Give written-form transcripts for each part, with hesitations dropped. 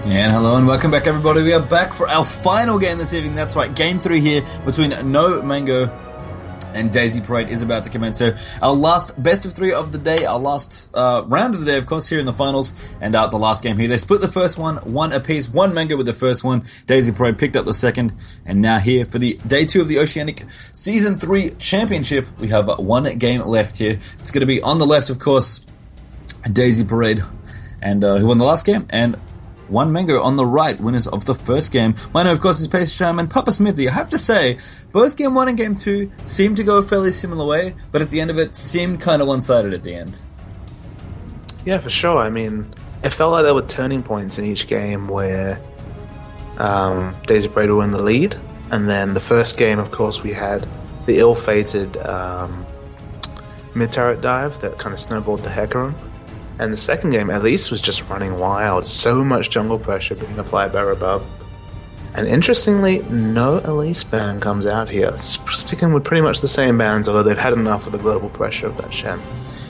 And hello and welcome back, everybody. We are back for our final game this evening. That's right, game 3 here between No Mango and Daisy Parade is about to commence. So our last best of 3 of the day, our last round of the day, of course, here in the finals, and the last game here. They split the first one apiece. One Mango with the first one. Daisy Parade picked up the second, and now here for the day 2 of the Oceanic Season 3 Championship. We have one game left here. It's going to be on the left, of course, Daisy Parade, and who won the last game, and One Mango on the right, winners of the first game. My name, of course, is Pace Charm and Papa Smithy. I have to say, both Game 1 and Game 2 seemed to go a fairly similar way, but at the end of it, seemed kind of one-sided at the end. Yeah, for sure. I mean, it felt like there were turning points in each game where Daisy Parade were in the lead, and then the first game, of course, we had the ill-fated mid-turret dive that kind of snowballed the Hecarim. And the second game, Elise was just running wild. So much jungle pressure being applied by Rebub. And interestingly, no Elise ban comes out here. Sticking with pretty much the same bans, although they've had enough of the global pressure of that Shen.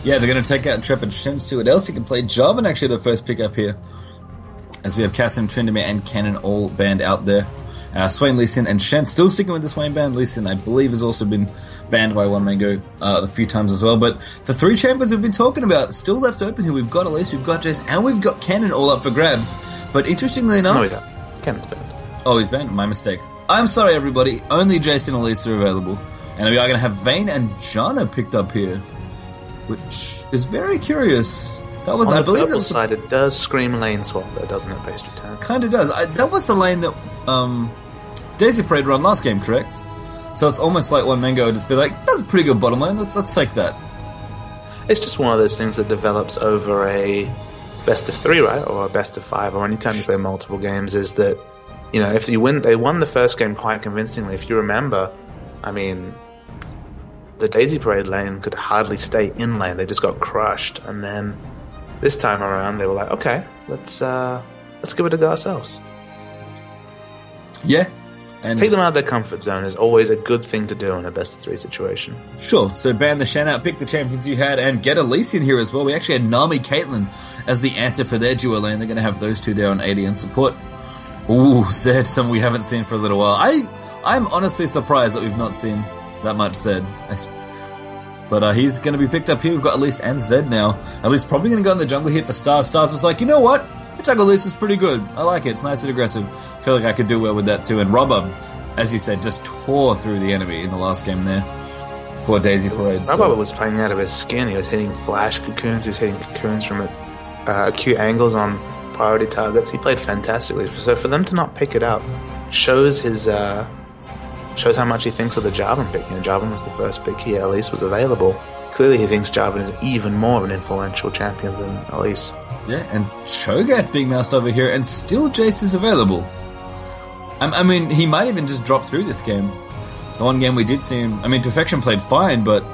Yeah, they're going to take out Intrepid Shen, see what else he can play. Jarvan actually the first pick up here, as we have Cassim, Tryndamere, and Cannon all banned out there. Swain, Lee Sin, and Shen still sticking with the Swain ban. Lee Sin, I believe, has also been banned by One Mango a few times as well. But the 3 champions we've been talking about still left open here. We've got Elise, we've got Jace, and we've got Cannon all up for grabs. But interestingly enough... No, we don't. Cannon's banned. Oh, he's banned? My mistake. I'm sorry, everybody. Only Jace and Elise are available. And we are going to have Vayne and Janna picked up here, which is very curious. That was, on I the believe, purple that was side, it does scream lane swap, though, doesn't it, based return? kind of does. That was the lane that Daisy Parade run last game, correct? So it's almost like One Mango would just be like, that's a pretty good bottom lane, let's take that. It's just one of those things that develops over a best of 3, right? Or a best of 5, or any time you play multiple games, is that, you know, if you win, they won the first game quite convincingly. If you remember, I mean, the Daisy Parade lane could hardly stay in lane. They just got crushed. And then this time around, they were like, okay, let's give it a go ourselves. Yeah. And take them out of their comfort zone is always a good thing to do in a best-of-3 situation. Sure, so ban the Shen out, pick the champions you had, and get Elise in here as well. We actually had Nami Caitlyn as the answer for their duo lane. They're going to have those two there on AD and support. Ooh, Zed, someone we haven't seen for a little while. I'm honestly surprised that we've not seen that much Zed. But he's going to be picked up here. We've got Elise and Zed now. Elise probably going to go in the jungle here for Stars. Stars was like, you know what? The jungle Elise is pretty good. I like it. It's nice and aggressive. I feel like I could do well with that too. And Robub, as you said, just tore through the enemy in the last game there for Daisy Parade. Robub was playing out of his skin. He was hitting flash cocoons. He was hitting cocoons from acute angles on priority targets. He played fantastically. So for them to not pick it up shows how much he thinks of the Jarvan pick. You know, Jarvan was the first pick here. Elise was available. Clearly he thinks Jarvan is even more of an influential champion than Elise. Yeah, and Cho'Gath being moused over here, and still Jace is available. I mean, he might even just drop through this game. The one game we did see him... I mean, Perfection played fine, but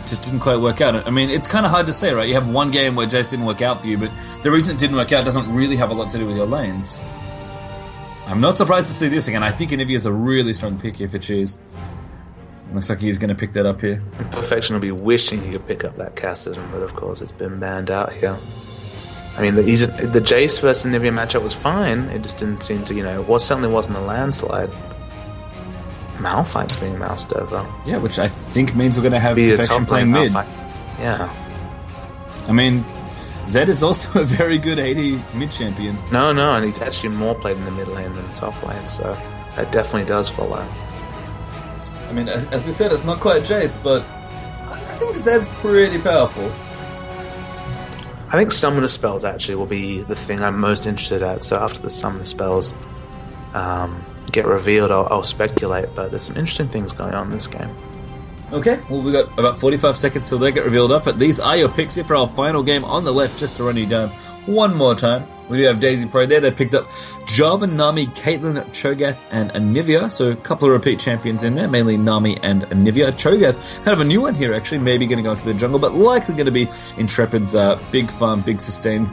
just didn't quite work out. I mean, it's kind of hard to say, right? You have one game where Jace didn't work out for you, but the reason it didn't work out doesn't really have a lot to do with your lanes. I'm not surprised to see this again. I think Anivia is a really strong pick here for Cheese. Looks like he's going to pick that up here. Perfection will be wishing he could pick up that Cassidy, but of course it's been banned out here. I mean, the Jace versus Anivia matchup was fine. It just didn't seem to, certainly wasn't a landslide. Malphite's being moused over. Yeah, which I think means we're going to have Perfection playing mid. Yeah. I mean, Zed is also a very good AD mid champion. No, and he's actually more played in the mid lane than the top lane, so that definitely does follow. I mean, as we said, it's not quite Jace, but I think Zed's pretty powerful. I think Summoner spells actually will be the thing I'm most interested at. So after the Summoner spells get revealed, I'll speculate. But there's some interesting things going on in this game. Okay, well, we've got about 45 seconds till they get revealed up. But these are your picks here for our final game on the left, just to run you down one more time. We do have Daisy Parade there. They picked up Jarvan, Nami, Caitlyn, Cho'Gath, and Anivia. So a couple of repeat champions in there, mainly Nami and Anivia. Cho'Gath, kind of a new one here, actually. Maybe going to go into the jungle, but likely going to be Intrepid's big farm, big sustain,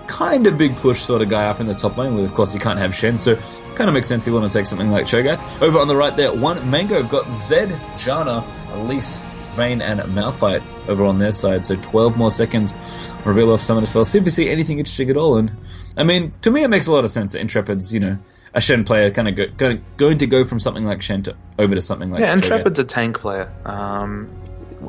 kind of big push sort of guy up in the top lane. Of course, he can't have Shen, so kind of makes sense you want to take something like Cho'Gath. Over on the right there, One Mango. We've got Zed, Janna, Elise, Vayne and Malphite over on their side. So 12 more seconds, reveal off summoner spells. See if we see anything interesting at all. And I mean, to me, it makes a lot of sense that Intrepid's, a Shen player kind of going to go from something like Shen over to something like Intrepid's a tank player.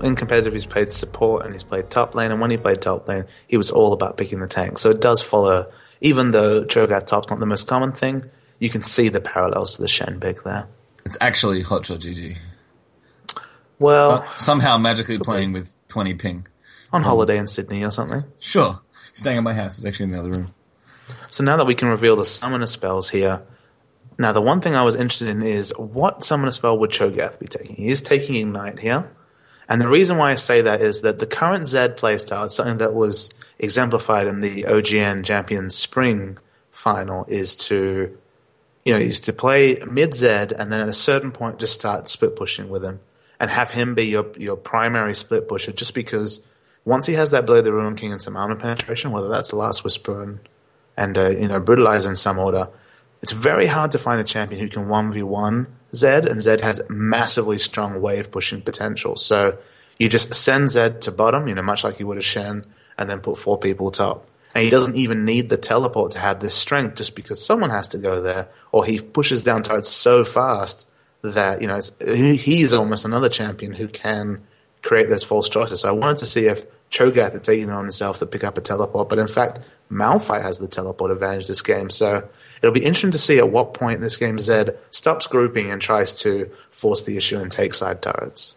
In competitive, he's played support and he's played top lane, and when he played top lane, he was all about picking the tank. So it does follow, even though Cho'Gath top's not the most common thing, you can see the parallels to the Shen pick there. It's actually Hotshot GG. Well, somehow magically playing with 20 ping. On holiday in Sydney or something. Sure. Staying at my house. It's actually in the other room. So now that we can reveal the summoner spells here, now the one thing I was interested in is what summoner spell would Cho'Gath be taking? He is taking Ignite here. And the reason why I say that is that the current Zed playstyle, is something that was exemplified in the OGN Champions Spring final, is to play mid Zed and then at a certain point just start split pushing with him and have him be your primary split pusher, just because once he has that Blade of the Ruin King and some armor penetration, whether that's the Last Whisper and Brutalizer in some order, it's very hard to find a champion who can 1v1 Zed, and Zed has massively strong wave pushing potential. So you just send Zed to bottom, much like you would a Shen, and then put 4 people top. And he doesn't even need the teleport to have this strength, just because someone has to go there, or he pushes down turrets so fast that he's almost another champion who can create those false choices. So I wanted to see if Cho'Gath had taken it on himself to pick up a teleport, but in fact, Malphite has the teleport advantage this game. So it'll be interesting to see at what point in this game Zed stops grouping and tries to force the issue and take side turrets.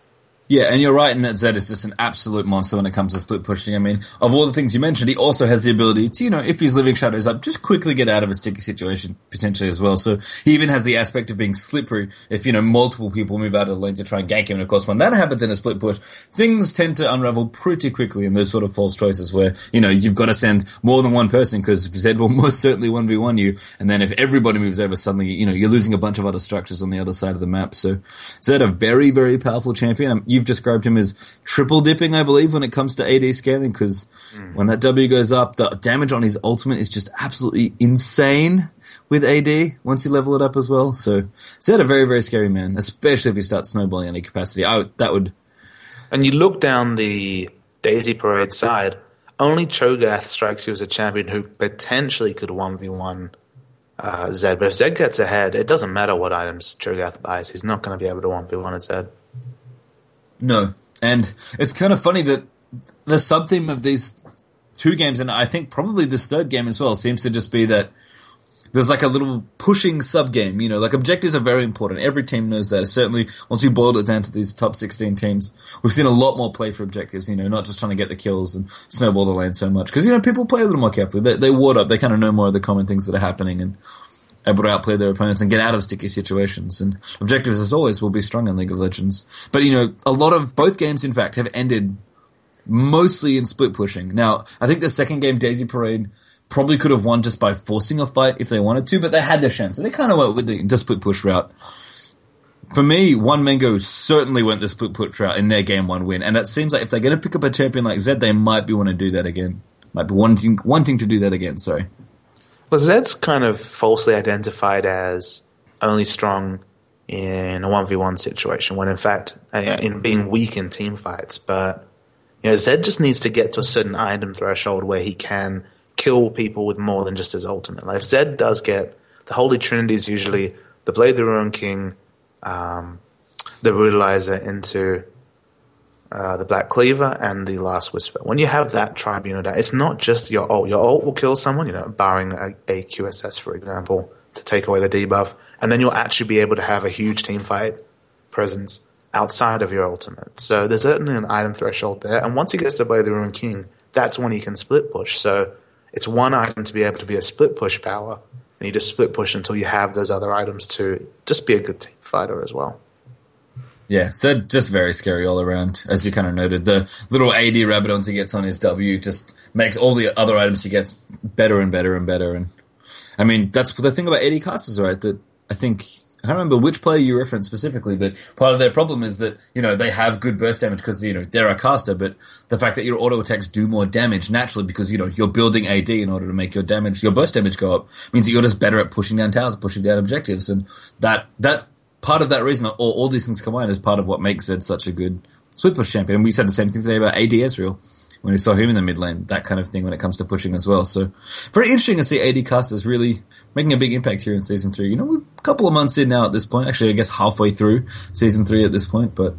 Yeah, and you're right in that Zed is just an absolute monster when it comes to split pushing. I mean, of all the things you mentioned, he also has the ability to, if he's living shadows up, just quickly get out of a sticky situation potentially as well. So he even has the aspect of being slippery if, multiple people move out of the lane to try and gank him. And of course, when that happens in a split push, things tend to unravel pretty quickly in those sort of false choices where, you've got to send more than one person because Zed will most certainly 1v1 you. And then if everybody moves over, suddenly, you're losing a bunch of other structures on the other side of the map. So Zed, a very, very powerful champion. You've described him as triple dipping, I believe, when it comes to AD scaling, because when that W goes up, the damage on his ultimate is just absolutely insane with AD once you level it up as well. So Zed a very, very scary man, especially if you start snowballing any capacity. And you look down the Daisy Parade side, only Cho'Gath strikes you as a champion who potentially could 1v1 Zed. But if Zed gets ahead, it doesn't matter what items Cho'Gath buys. He's not going to be able to 1v1 a Zed. No. And it's kind of funny that the sub-theme of these 2 games, and I think probably this 3rd game as well, seems to just be that there's like a little pushing sub-game, like objectives are very important. Every team knows that. Certainly, once you boil it down to these top 16 teams, we've seen a lot more play for objectives, not just trying to get the kills and snowball the lane so much. Because, people play a little more carefully. They ward up. They kind of know more of the common things that are happening and able to outplay their opponents and get out of sticky situations. And objectives, as always, will be strong in League of Legends. But, a lot of both games, in fact, have ended mostly in split pushing. Now, I think the second game, Daisy Parade, probably could have won just by forcing a fight if they wanted to, but they had their chance. So they kind of went with the split push route. For me, One Mango certainly went the split push route in their game 1 win. And it seems like if they're going to pick up a champion like Zed, they might be wanting to do that again. Might be wanting to do that again, sorry. Well, Zed's kind of falsely identified as only strong in a 1v1 situation, when in fact, in being weak in team fights. But, Zed just needs to get to a certain item threshold where he can kill people with more than just his ultimate. Like, if Zed does get, the Holy Trinity is usually the Blade of the Ruin King, the Brutalizer into the Black Cleaver, and the Last Whisper. When you have that tribunal down, it's not just your ult. Your ult will kill someone, barring a QSS, for example, to take away the debuff, and then you'll actually be able to have a huge teamfight presence outside of your ultimate. So there's certainly an item threshold there, and once he gets to Blade of the Ruin King, that's when he can split push. So it's one item to be able to be a split push power, and you just split push until you have those other items to just be a good team fighter as well. Yeah, so just very scary all around, as you kind of noted. The little AD Rabadons he gets on his W just makes all the other items he gets better and better and better. And I mean, that's the thing about AD casters, right? That I think, I don't remember which player you referenced specifically, but part of their problem is that, they have good burst damage because, they're a caster, but the fact that your auto attacks do more damage naturally because, you're building AD in order to make your burst damage go up, means that you're just better at pushing down towers, pushing down objectives. And that part of that reason, all these things combined, is part of what makes Zed such a good split push champion. And we said the same thing today about AD Ezreal when we saw him in the mid lane, that kind of thing when it comes to pushing as well. So very interesting to see AD casters really making a big impact here in Season 3. We're a couple of months in now at this point. Actually, I guess halfway through Season 3 at this point, but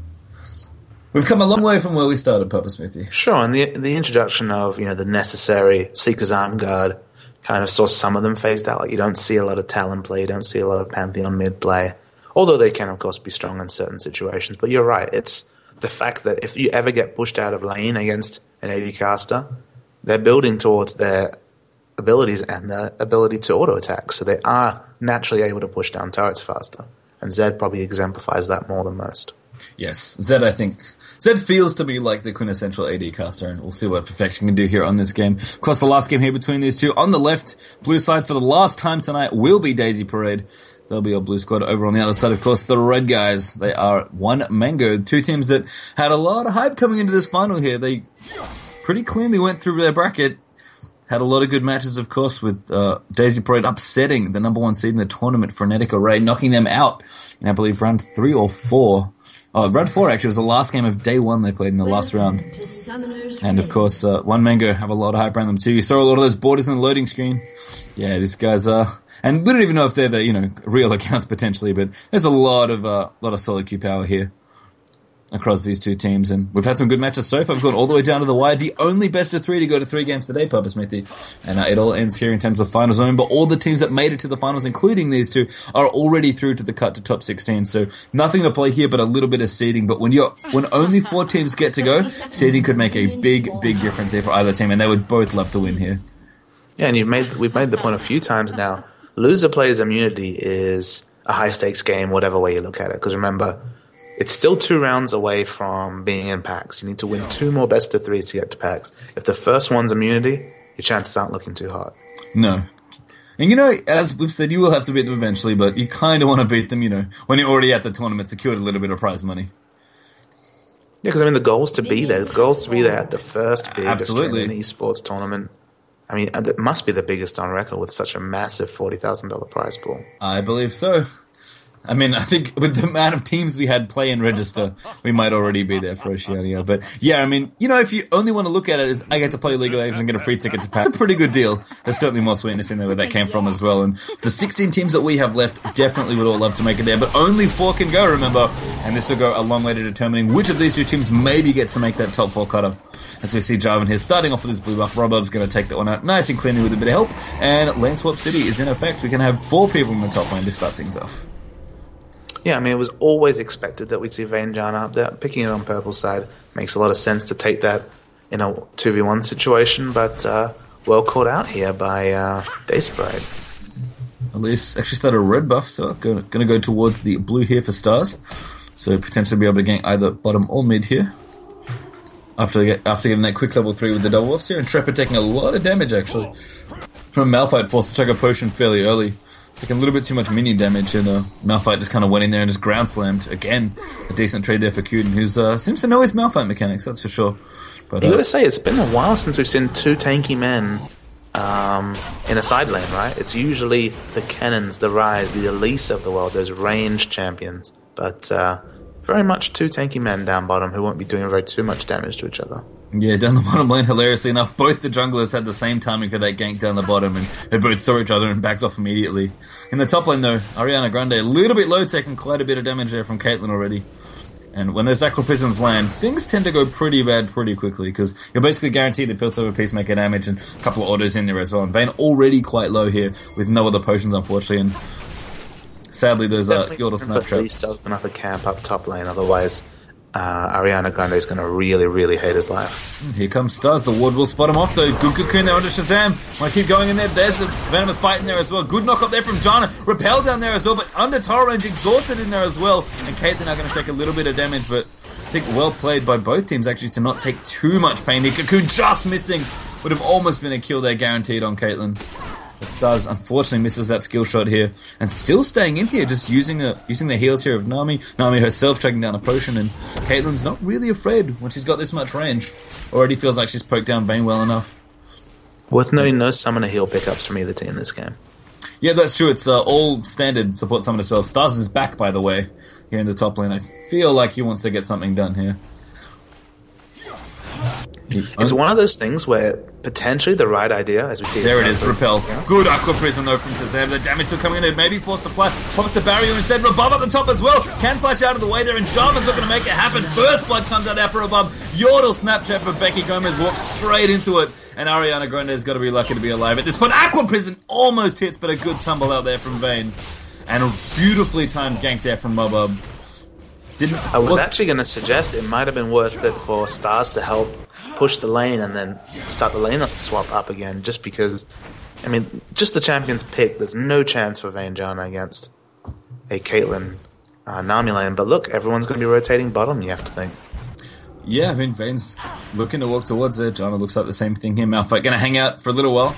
we've come a long way from where we started, Papa Smithy. Sure, and the introduction of, the necessary Seeker's Arm Guard kind of saw some of them phased out. Like, you don't see a lot of Talon play, you don't see a lot of Pantheon mid play, although they can, of course, be strong in certain situations. But you're right, it's the fact that if you ever get pushed out of lane against an AD caster, they're building towards their abilities and their ability to auto-attack, so they are naturally able to push down turrets faster. And Zed probably exemplifies that more than most. Yes, Zed feels to be like the quintessential AD caster, and we'll see what Perfection can do here on this game. Of course, the last game here between these two. On the left, blue side for the last time tonight will be Daisy Parade. There'll be a blue squad over on the other side. Of course, the red guys, they are one Mango. Two teams that had a lot of hype coming into this final here. They pretty cleanly went through their bracket. Had a lot of good matches, of course, with Daisy Parade upsetting the number 1 seed in the tournament, Frenetic Array, knocking them out in, I believe, round 3 or 4. Oh, round 4 actually was the last game of day 1 they played in the last round. And of course, One Mango have a lot of hype around them too. You saw a lot of those borders in the loading screen. Yeah, these guys are, and we don't even know if they're the, real accounts potentially, but there's a lot of solid Q power here across these two teams, and we've had some good matches so far. We've gone all the way down to the wire. The only best of 3 to go to 3 games today, Papa Smithy. And it all ends here in terms of finals. But all the teams that made it to the finals, including these two, are already through to the cut to top 16. So nothing to play here but a little bit of seeding. But when only 4 teams get to go, seeding could make a big, big difference here for either team, and they would both love to win here. Yeah, and we've made the point a few times now. Loser players immunity is a high stakes game, whatever way you look at it. Because remember, it's still 2 rounds away from being in packs. You need to win 2 more best of 3s to get to packs. If the first one's immunity, your chances aren't looking too hot. No. And as we've said, you will have to beat them eventually, but you kind of want to beat them, when you're already at the tournament, secured a little bit of prize money. Yeah, because the goal is to be there. The goal is to be there at the first big Absolutely. Australian esports tournament. It must be the biggest on record with such a massive $40,000 prize pool. I believe so. I think with the amount of teams we had play and register, we might already be there for Oceania. But yeah, if you only want to look at it as I get to play League of Legends and get a free ticket to pack, it's a pretty good deal. There's certainly more sweetness in there where that came from as well. And the 16 teams that we have left definitely would all love to make it there, but only 4 can go, remember. And this will go a long way to determining which of these 2 teams maybe gets to make that top 4 cutoff. As we see Jarvan here starting off with his blue buff, Robub's going to take that one out nice and cleanly with a bit of help. And Lane Swap City is in effect. We can have 4 people in the top lane to start things off. Yeah, it was always expected that we'd see Vaynejanna up there. Picking it on purple side makes a lot of sense to take that in a 2v1 situation, but well caught out here by Daisy Parade. Elise actually started a red buff, so going to go towards the blue here for Stars. So potentially be able to gank either bottom or mid here. After getting that quick level 3 with the double buffs here, and Trepper taking a lot of damage actually. From Malphite, forced to chuck a potion fairly early. Taking a little bit too much minion damage, and Malphite just kind of went in there and just ground slammed. Again, a decent trade there for Kuden, who seems to know his Malphite mechanics, that's for sure. But you gotta say, it's been a while since we've seen 2 tanky men in a side lane, right? It's usually the Cannons, the Ryze, the Elise of the world, those ranged champions. But very much 2 tanky men down bottom who won't be doing too much damage to each other. Yeah, down the bottom lane, hilariously enough, both the junglers had the same timing for that gank down the bottom, and they both saw each other and backed off immediately. In the top lane, though, Ariana Grande, a little bit low, taking quite a bit of damage there from Caitlyn already. And when those Aqua Prisons land, things tend to go pretty bad pretty quickly, because you're basically guaranteed the Piltover Peacemaker damage and a couple of autos in there as well. And Vayne already quite low here, with no other potions, unfortunately, and sadly those Yordle Snap Traps. Open up a camp up top lane, otherwise Ariana Grande is going to really, really hate his life. Here comes Stars. The ward will spot him off, though. Good cocoon there onto Shazam. Want to keep going in there. There's a Venomous Bite in there as well. Good knock up there from Janna. Repel down there as well, but under tower range, exhausted in there as well. And Caitlyn are going to take a little bit of damage, but I think well played by both teams, actually, to not take too much pain. The cocoon just missing. Would have almost been a kill there, guaranteed on Caitlyn. But Stars unfortunately misses that skill shot here, and still staying in here, just using the heals here of Nami. Nami herself tracking down a potion, and Caitlyn's not really afraid when she's got this much range. Already feels like she's poked down Vayne well enough. Worth noting, no summoner heal pickups from either team this game. Yeah, that's true. It's all standard support summoner spells. Stars is back, by the way, here in the top lane. I feel like he wants to get something done here. It's one of those things where potentially the right idea, as we see... There it is, Repel. Yeah. Good Aqua Prison, though, from Shazam. The damage still coming in. It may be forced to fly. Pops the barrier instead. Rabub at the top as well. Can flash out of the way there, and Jarvan's not going to make it happen. First blood comes out there for Rabub. Yordle Snapchat for Becky Gomez walks straight into it, and Ariana Grande's got to be lucky to be alive at this point. Aqua Prison almost hits, but a good tumble out there from Vayne. And a beautifully timed gank there from Mobub. I was actually going to suggest it might have been worth it for Stars to help push the lane and then start the lane swap up again, just because, I mean, just the champion's pick, there's no chance for Vayne Janna against a Caitlyn Nami lane. But look, everyone's going to be rotating bottom, you have to think. Yeah, I mean, Vayne's looking to walk towards it. Janna looks like the same thing here. Malphite going to hang out for a little while,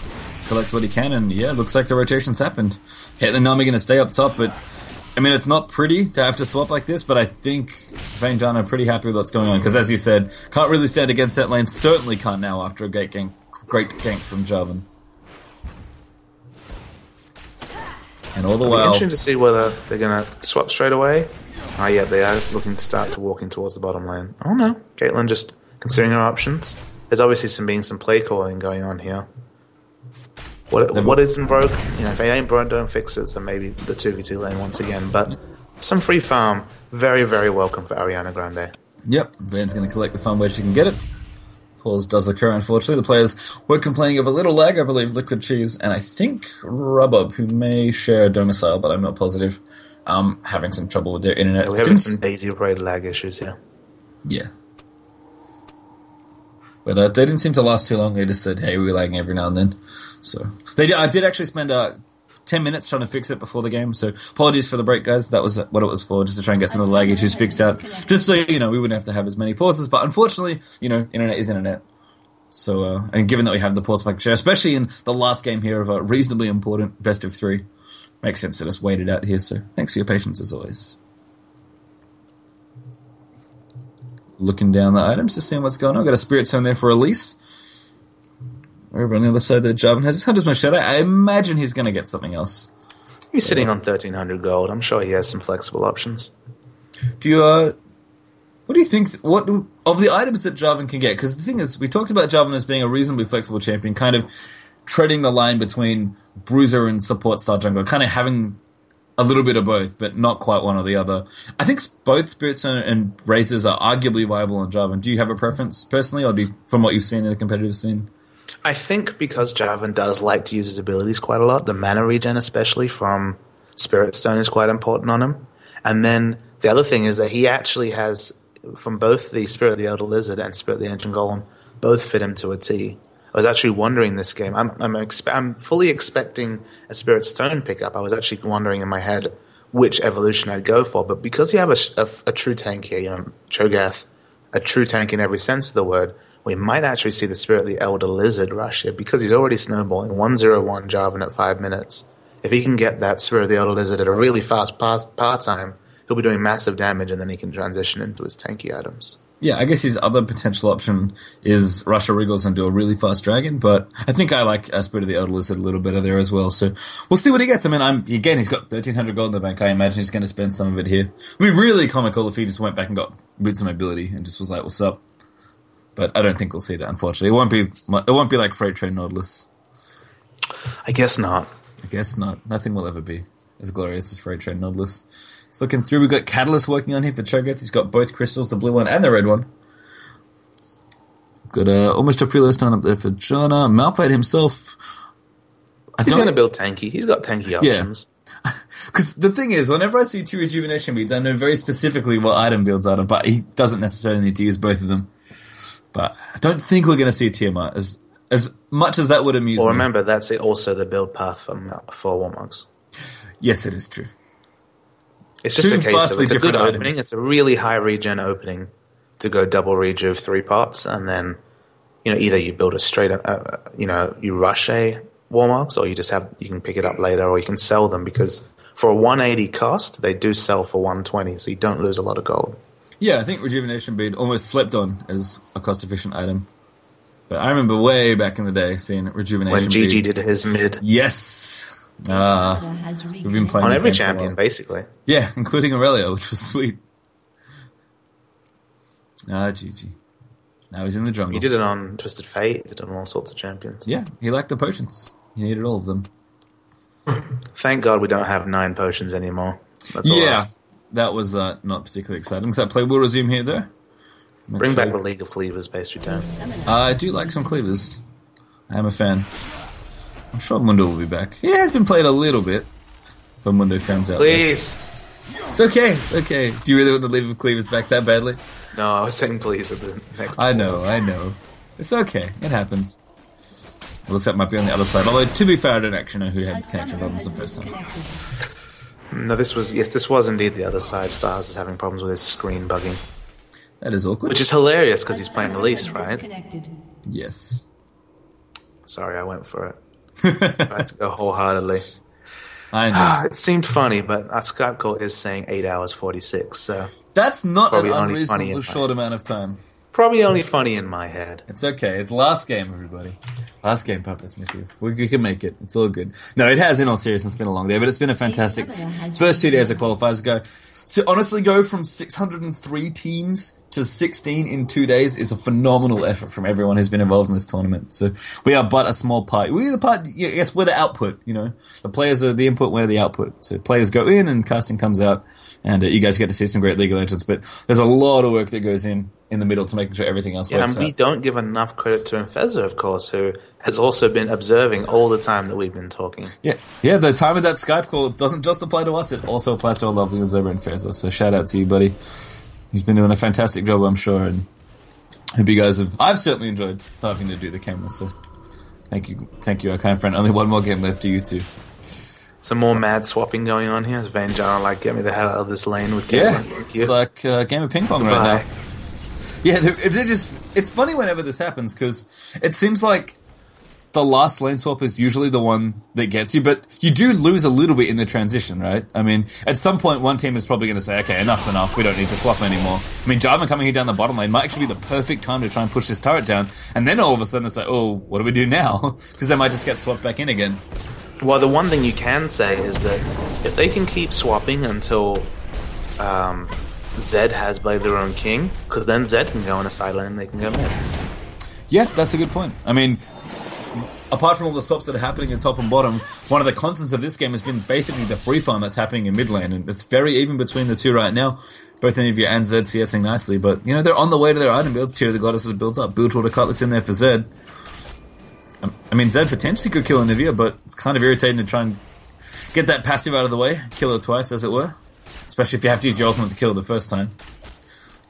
collect what he can, and yeah, looks like the rotation's happened. Caitlyn Nami going to stay up top, but I mean, it's not pretty to have to swap like this, but I think Vayne Janna are pretty happy with what's going on, because as you said, can't really stand against that lane, certainly can't now after a great gank from Jarvan. And all the while... It'll be interesting to see whether they're going to swap straight away. Yeah, they are looking to start to walking towards the bottom lane. I don't know. Caitlyn just considering her options. There's obviously some play calling going on here. What isn't broke? You know, if it ain't broke, don't fix it. So maybe the 2v2 lane once again. But some free farm, very, very welcome for Ariana Grande. Yep, Vayne's going to collect the farm where she can get it. Pause does occur, unfortunately. The players were complaining of a little lag, I believe, Liquid Cheese, and I think Rubub, who may share a domicile, but I'm not positive, having some trouble with their internet. We're having some Daisy Raid lag issues here. Yeah. But they didn't seem to last too long. They just said, hey, we're lagging every now and then. So I did actually spend 10 minutes trying to fix it before the game. So apologies for the break, guys. That was what it was for, just to try and get some of the lag issues fixed out. Just so, we wouldn't have to have as many pauses. But unfortunately, internet is internet. So, and given that we have the pause function, especially in the last game here of a reasonably important best of 3, makes sense to just wait it out here. So thanks for your patience as always. Looking down the items, just seeing what's going on. Got a Spirit Stone there for Elise. Over on the other side there, Jarvan has his Hunter's Machete. I imagine he's going to get something else. He's sitting on 1,300 gold. I'm sure he has some flexible options. What do you think, what of the items that Jarvan can get? Because the thing is, we talked about Jarvan as being a reasonably flexible champion, kind of treading the line between bruiser and support style jungler, kind of having a little bit of both, but not quite one or the other. I think both Spirit Stone and Razors are arguably viable on Jarvan. Do you have a preference personally, or from what you've seen in the competitive scene? I think because Jarvan does like to use his abilities quite a lot, the mana regen especially from Spirit Stone is quite important on him. And then the other thing is that he actually has, from both the Spirit of the Elder Lizard and Spirit of the Ancient Golem, both fit him to a T. I was actually wondering this game. I'm fully expecting a Spirit Stone pickup. I was actually wondering in my head which evolution I'd go for. But because you have a true tank here, Cho'Gath, a true tank in every sense of the word, we might actually see the Spirit of the Elder Lizard rush here because he's already snowballing 1-0-1 Jarvan at 5 minutes. If he can get that Spirit of the Elder Lizard at a really fast par time, he'll be doing massive damage and then he can transition into his tanky items. Yeah, I guess his other potential option is Russia Wriggles and do a really fast dragon, but I think I like Spirit of the Elder Lizard a little better there as well, so we'll see what he gets. I mean, he's got 1,300 gold in the bank. I imagine he's going to spend some of it here. It would be really comical if he just went back and got Boots of Mobility and just was like, what's up? But I don't think we'll see that, unfortunately. It won't be like Freight Train Nautilus. I guess not. Nothing will ever be as glorious as Freight Train Nautilus. So looking through, we've got Catalyst working on here for Cho'Gath. He's got both crystals, the blue one and the red one. Got almost a Philo Stone up there for Janna. Malphite himself... He's going to build tanky. He's got tanky options. Because the thing is, whenever I see 2 rejuvenation beads, I know very specifically what item builds out of, but he doesn't necessarily need to use both of them. But I don't think we're going to see a Tiamat, as much as that would amuse me. Remember, that's also the build path for Warmogs. Yes, it is true. It's just a case of it's a good opening. Items. It's a really high regen opening to go double rejuve 3 pots, and then either you build a straight up, you rush a Warmogs, or you can pick it up later, or you can sell them because for a 180 cost, they do sell for 120, so you don't lose a lot of gold. Yeah, I think Rejuvenation Bead almost slept on as a cost-efficient item. But I remember way back in the day seeing Rejuvenation Bead. When GG did his mid. Yes! We've been playing on every champion, basically. Yeah, including Aurelia, which was sweet. GG. Now he's in the jungle. He did it on Twisted Fate. He did it on all sorts of champions. Yeah, he liked the potions. He needed all of them. Thank God we don't have 9 potions anymore. That's all Yeah, that was not particularly exciting. So that play will resume here, though. Bring back the League of Cleavers, pastry time. I do like some cleavers. I am a fan. I'm sure Mundo will be back. He has been played a little bit for Mundo fans out Please. there. It's okay. It's okay. Do you really want the League of Cleavers back that badly? No, I was saying please at the next. I know. It's okay. It happens. It looks like it might be on the other side. Although, to be fair, I don't actually know who had connection problems the first time. No, this was indeed the other side. Stars is having problems with his screen bugging. That is awkward. Which is hilarious because he's playing Elise, right? Yes. Sorry, I went for it. Tried to go wholeheartedly. I know. It seemed funny, but our Skype call is saying 8 hours 46, so... That's not probably an only funny unreasonable short amount of time. Probably only funny in my head. It's okay. It's last game, everybody. Last game, Papa Smithy. We can make it. It's all good. No, it has, in all seriousness, been a long day, but it's been a fantastic first 2 days of qualifiers ago. To honestly go from 603 teams to 16 in 2 days is a phenomenal effort from everyone who's been involved in this tournament. So we are but a small part. We're the part, I guess we're the output, you know. The players are the input, we're the output. So players go in and casting comes out. And you guys get to see some great League of Legends, but there's a lot of work that goes in the middle to making sure everything else works out. And we don't give enough credit to Infeza, of course, who has also been observing all the time that we've been talking. Yeah, the time of that Skype call doesn't just apply to us, it also applies to our lovely Zoba Infeza, so shout out to you, buddy. He's been doing a fantastic job, I'm sure, and hope you guys have... I've certainly enjoyed having to do the camera, so thank you, our kind friend. Only one more game left to you two. Some more mad swapping going on here. Is Vanjar like, get me the hell out of this lane with Caitlyn? Yeah, it's like a game of ping pong right now. Yeah, it's funny whenever this happens, because it seems like the last lane swap is usually the one that gets you, but you do lose a little bit in the transition, right? I mean, at some point, one team is probably going to say, okay, enough's enough, we don't need to swap anymore. I mean, Jarvan coming here down the bottom lane might actually be the perfect time to try and push this turret down, and then all of a sudden it's like, oh, what do we do now? Because they might just get swapped back in again. Well, the one thing you can say is that if they can keep swapping until Zed has Blade their own king, because then Zed can go on a side lane and they can go mid. Yeah, that's a good point. I mean, apart from all the swaps that are happening in top and bottom, one of the constants of this game has been basically the free farm that's happening in mid lane, and it's very even between the two right now. Both Nivea and Zed CSing nicely, but, you know, they're on the way to their item builds. Cheer of the Goddesses builds up. Build Order Cutlass in there for Zed. I mean, Zed potentially could kill Nivea, but it's kind of irritating to try and get that passive out of the way, kill her twice, as it were. Especially if you have to use your ultimate to kill her the first time.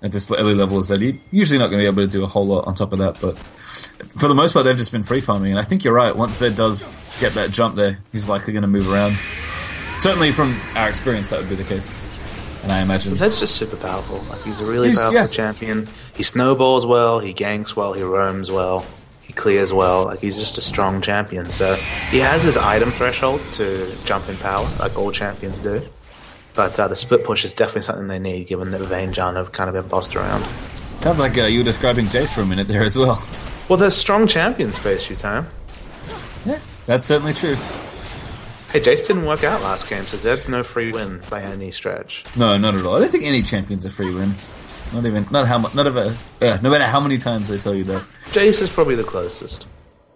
At this early level of Zed, you're usually not going to be able to do a whole lot on top of that, but for the most part, they've just been free farming, and I think you're right. Once Zed does get that jump there, he's likely going to move around. Certainly from our experience, that would be the case. And I imagine... Zed's just super powerful. Like, he's a really powerful champion. He snowballs well, he ganks well, he roams well. He clears well. Like, he's just a strong champion. So he has his item thresholds to jump in power, like all champions do. But the split push is definitely something they need, given that Vayne and John have kind of been bossed around. Sounds like you were describing Jace for a minute there as well. Well, there's strong champions, pastry time. Yeah, that's certainly true. Hey, Jace didn't work out last game, so Zed's no free win by any stretch. No, not at all. I don't think any champion's a free win. No matter how many times they tell you that. Jace is probably the closest.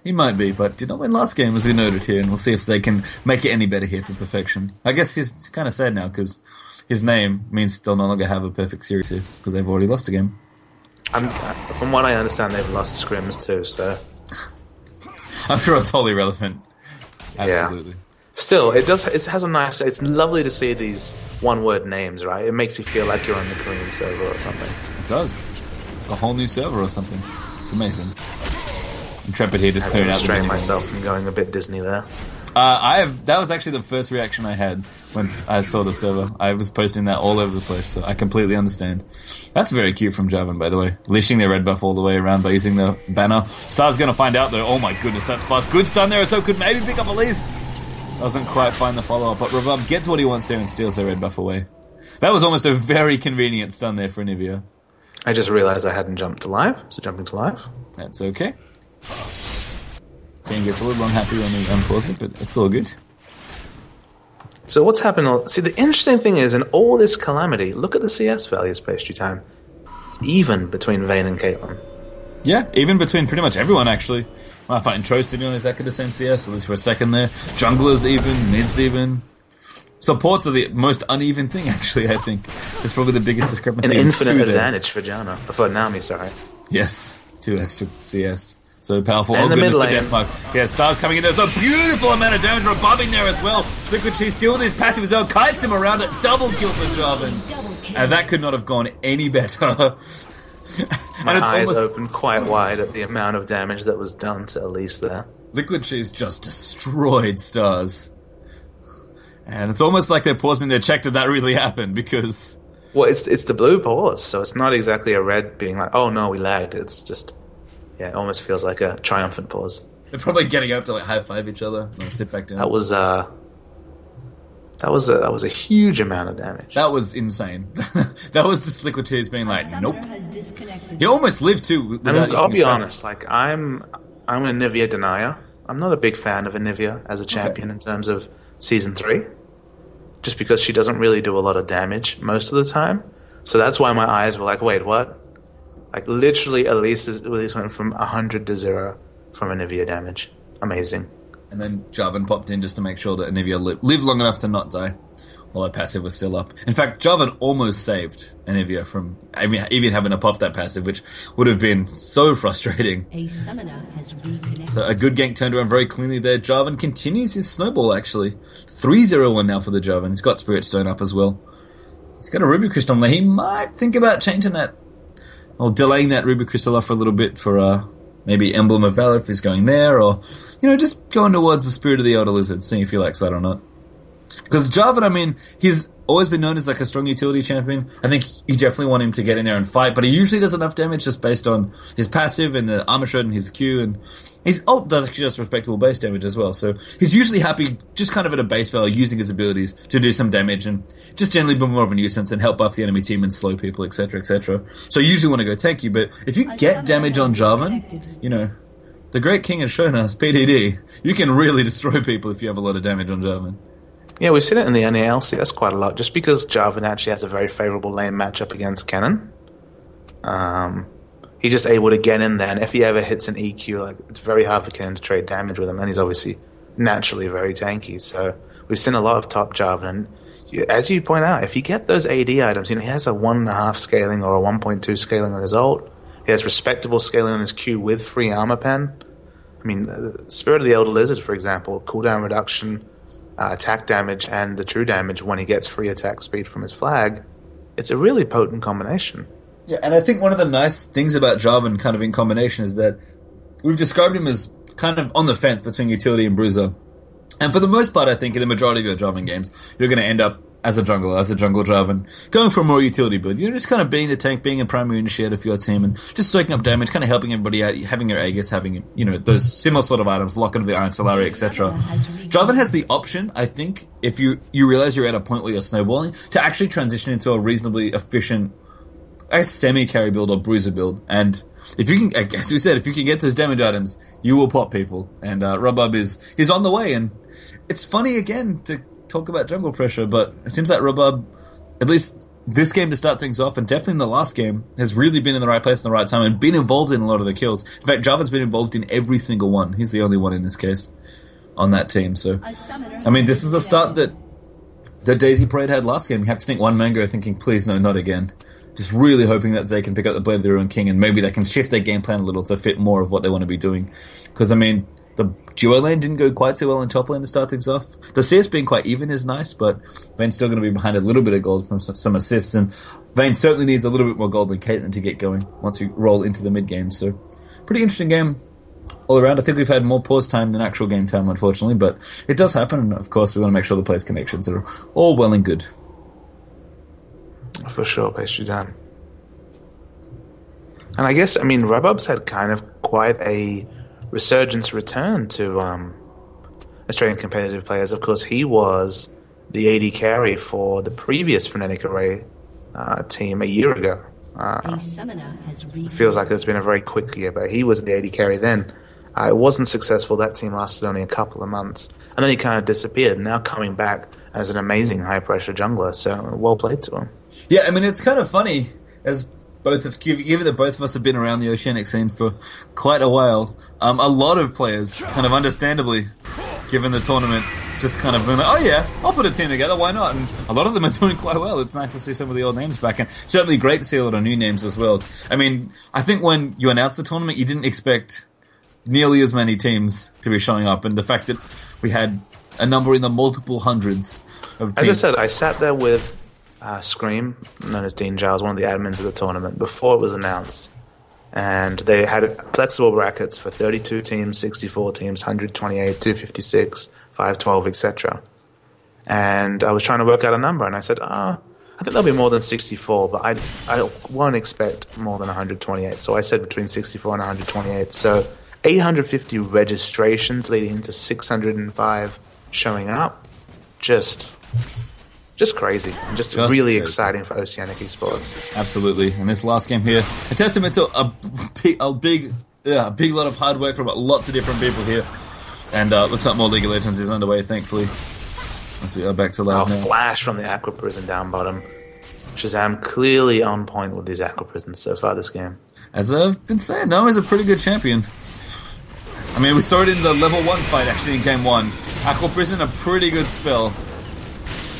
He might be, but did not win last game, as we noted here, and we'll see if they can make it any better here for perfection. I guess he's kind of sad now, because his name means they'll no longer have a perfect series here, because they've already lost a game. From what I understand, they've lost scrims too, so... I'm sure it's totally relevant. Absolutely. Yeah. Still, it has a nice... It's lovely to see these one-word names, right? It makes you feel like you're on the Korean server or something. It does. A whole new server or something. It's amazing. Intrepid here just clearing out the restrain myself from going a bit Disney there. That was actually the first reaction I had when I saw the server. I was posting that all over the place, so I completely understand. That's very cute from Jarvan, by the way. Leashing their red buff all the way around by using the banner. Star's gonna find out though. Oh my goodness, that's fast. Good stun there, so could maybe pick up Elise. Doesn't quite find the follow-up, but Revive gets what he wants there and steals their red buff away. That was almost a very convenient stun there for Nivea. I just realized I hadn't jumped to live, so jumping to live. That's okay. Game gets a little unhappy when we unpause it, but it's all good. So what's happened? See, the interesting thing is, in all this calamity, look at the CS values, pastry time. Even between Vayne and Caitlyn. Yeah, even between pretty much everyone, actually. I find Tro sitting on exactly the same CS, at least for a second there. Junglers even, mids even. Supports are the most uneven thing, actually, I think. It's probably the biggest discrepancy. An infinite advantage for Nami, sorry. Yes, 2 extra CS. So powerful. And oh, the goodness, mid the lane. death mark. Yeah, Stars coming in. There's a beautiful amount of damage rebubbing there as well. Liquid Cheese still with his passive as well. Kites him around it. Double kill for Jarvan. And that could not have gone any better. My eyes opened quite wide at the amount of damage that was done to Elise there. Liquid Cheese just destroyed Stars. And it's almost like they're pausing their check that really happened, because... Well, it's the blue pause, so it's not exactly a red being like, oh no, we lagged. It's just... Yeah, it almost feels like a triumphant pause. They're probably getting up to like high-five each other and sit back down. That was a huge amount of damage. That was insane. That was just Liquid Cheese being like, nope. He almost lived too. I mean, I'll be honest. Like, I'm a Nivea denier. I'm not a big fan of Anivia as a champion in terms of Season 3. Just because she doesn't really do a lot of damage most of the time. So that's why my eyes were like, wait, what? Like, literally, Elise went from 100 to 0 from Anivia damage. Amazing. And then Jarvan popped in just to make sure that Anivia lived long enough to not die while her passive was still up. In fact, Jarvan almost saved Anivia from even having to pop that passive, which would have been so frustrating. A summoner has reconnected. So a good gank turned around very cleanly there. Jarvan continues his snowball, actually. 3-0-1 now for the Jarvan. He's got Spirit Stone up as well. He's got a Ruby Crystal on there. He might think about changing that, or delaying that Ruby Crystal off for a little bit for maybe Emblem of Valor if he's going there, or, just going towards the Spirit of the Elder Lizard, seeing if he likes that or not. Because Jarvan, I mean, he's always been known as like a strong utility champion. I think you definitely want him to get in there and fight, but he usually does enough damage just based on his passive and the armor shred and his Q, and his ult does actually just respectable base damage as well. So he's usually happy just kind of at a base value, using his abilities to do some damage and just generally be more of a nuisance and help buff the enemy team and slow people, etc., etc. So you usually want to go tanky, but if you get damage on Jarvan, the Great King has shown us, PDD, you can really destroy people if you have a lot of damage on Jarvan. Yeah, we've seen it in the NALCS quite a lot, just because Jarvan actually has a very favourable lane matchup against Kennen. He's just able to get in there, and if he ever hits an EQ, like, it's very hard for Kennen to trade damage with him, and he's obviously naturally very tanky. So we've seen a lot of top Jarvan, and as you point out, if you get those AD items, he has a 1.5 scaling or a 1.2 scaling on his ult. He has respectable scaling on his Q with free armor pen. I mean, Spirit of the Elder Lizard, for example, cooldown reduction, attack damage, and the true damage when he gets free attack speed from his flag. It's a really potent combination. Yeah, and I think one of the nice things about Jarvan kind of in combination is that we've described him as kind of on the fence between utility and bruiser. And for the most part, I think in the majority of your Jarvan games, you're going to end up as a jungler, as a jungle Jarvan, going for a more utility build. You're just kind of being the tank, being a primary initiator for your team, and just soaking up damage, kind of helping everybody out, having your Aegis, having, those similar sort of items, Locket of the Iron Solari, etc. Jarvan has the option, I think, if you realize you're at a point where you're snowballing, to actually transition into a reasonably efficient, semi-carry build or bruiser build. And if you can, as we said, if you can get those damage items, you will pop people. And Rubub is on the way, and it's funny again to talk about jungle pressure, but it seems like Rubub, at least this game to start things off, and definitely in the last game, has really been in the right place in the right time and been involved in a lot of the kills. In fact, Jarvan's been involved in every single one. He's the only one in this case on that team. So, I mean, this is the start that Daisy Parade had last game. You have to think one Mango thinking, please no, not again. Just really hoping that Zay can pick up the Blade of the Ruined King, and maybe they can shift their game plan a little to fit more of what they want to be doing. Because, I mean, the duo lane didn't go quite so well in top lane to start things off. The CS being quite even is nice, but Vayne's still going to be behind a little bit of gold from some assists, and Vayne certainly needs a little bit more gold than Caitlyn to get going once we roll into the mid game. So, pretty interesting game all around. I think we've had more pause time than actual game time, unfortunately, but it does happen, and of course we want to make sure the players' connections are all well and good. For sure, pastry time. And I guess, I mean, Rubub's had kind of quite a resurgence return to Australian competitive players. Of course, he was the AD carry for the previous Frenetic Array team a year ago. It feels like it's been a very quick year, but he was the AD carry then. It wasn't successful. That team lasted only a couple of months, and then he kind of disappeared. Now coming back as an amazing high-pressure jungler, so well played to him. Yeah, I mean, it's kind of funny, as given that both of us have been around the Oceanic scene for quite a while, a lot of players, kind of understandably, given the tournament, just kind of been like, oh yeah, I'll put a team together, why not? And a lot of them are doing quite well. It's nice to see some of the old names back, and certainly great to see a lot of new names as well. I mean, I think when you announced the tournament, you didn't expect nearly as many teams to be showing up, and the fact that we had a number in the multiple hundreds of teams. As I said, I sat there with Scream, known as Dean Giles, one of the admins of the tournament, before it was announced. And they had flexible brackets for 32 teams, 64 teams, 128, 256, 512, etc. And I was trying to work out a number, and I said, I think there'll be more than 64, but I won't expect more than 128. So I said between 64 and 128. So 850 registrations leading to 605 showing up. Just crazy. And just really crazy. Exciting for Oceanic Esports. Absolutely. And this last game here, a testament to a big lot of hard work from lots of different people here. And looks like more League of Legends is underway, thankfully. As we are back to live now. Flash from the Aqua Prison down bottom. Shazam clearly on point with these Aqua Prisons so far this game. As I've been saying, Noah's a pretty good champion. I mean, we saw it in the level 1 fight, actually, in game 1. Aqua Prison, a pretty good spell.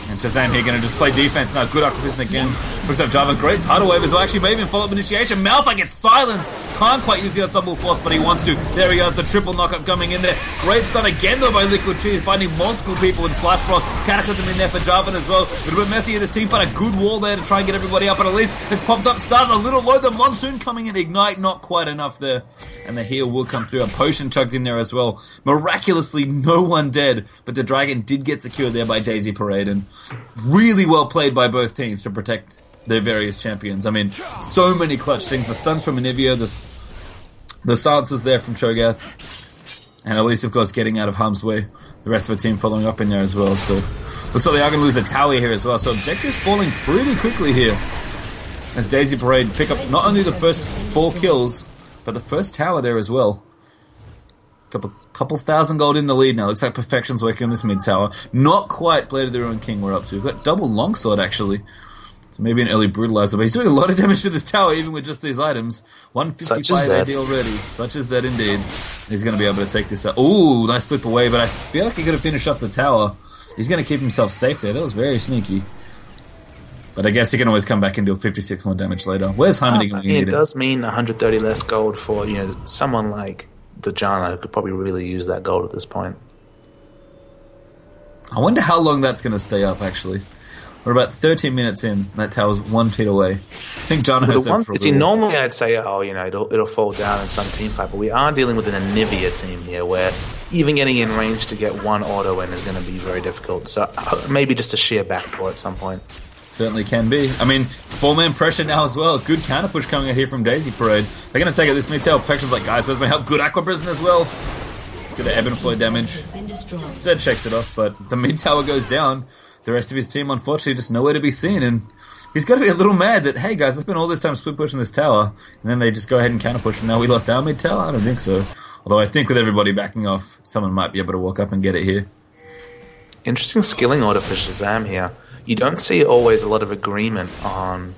And Shazam here going to just play defense now. Good Aqua Prison again. Looks like Java, great tidal wave as well. Actually, maybe even follow-up initiation. Malphite gets silenced. Can't quite use the Unstoppable Force, but he wants to. There he goes, the triple knockup coming in there. Great stun again, though, by Liquid Cheese, finding multiple people with Flash Frost. Cataclysm in there for Javan as well. A little bit messy in his team fight. A good wall there to try and get everybody up, but at least it's popped up. Stars a little low. The Monsoon coming in. Ignite, not quite enough there. And the heal will come through. A potion chugged in there as well. Miraculously, no one dead, but the Dragon did get secured there by Daisy Parade, and really well played by both teams to protect their various champions. I mean, so many clutch things. The stuns from Anivia, the silences there from Cho'Gath, and Elise, of course, getting out of harm's way. The rest of the team following up in there as well. So, looks like they are going to lose a tower here as well. So, objectives falling pretty quickly here. As Daisy Parade pick up not only the first 4 kills, but the first tower there as well. Couple thousand gold in the lead now. Looks like Perfection's working on this mid tower. Not quite Blade of the Ruined King we're up to. We've got double longsword actually. So maybe an early brutalizer, but he's doing a lot of damage to this tower even with just these items. 155 AD already. Such as that indeed. He's going to be able to take this out. Ooh, nice flip away, but I feel like he could have finished off the tower. He's going to keep himself safe there. That was very sneaky. But I guess he can always come back and do 56 more damage later. Where's Harmony going to need it? It does mean 130 less gold for, someone like the Janna who could probably really use that gold at this point. I wonder how long that's going to stay up, actually. We're about 13 minutes in. That tower's 1 feet away. I think Janna has that for a little. Normally I'd say, it'll fall down in some team fight, but we are dealing with an Anivia team here where even getting in range to get one auto in is going to be very difficult. So maybe just a sheer backdoor at some point. Certainly can be. I mean, 4-man pressure now as well. Good counter push coming out here from Daisy Parade. They're going to take out this mid-tail. Perfection's like, guys, where's my help? Good Aqua Prison as well. Good ebb and flow damage. Zed checks it off, but the mid-tower goes down. The rest of his team, unfortunately, just nowhere to be seen. And he's got to be a little mad that, hey, guys, I spent all this time split pushing this tower. And then they just go ahead and counter push. And now we lost our mid-tower? I don't think so. Although I think with everybody backing off, someone might be able to walk up and get it here. Interesting skilling order for Shazam here. You don't see always a lot of agreement on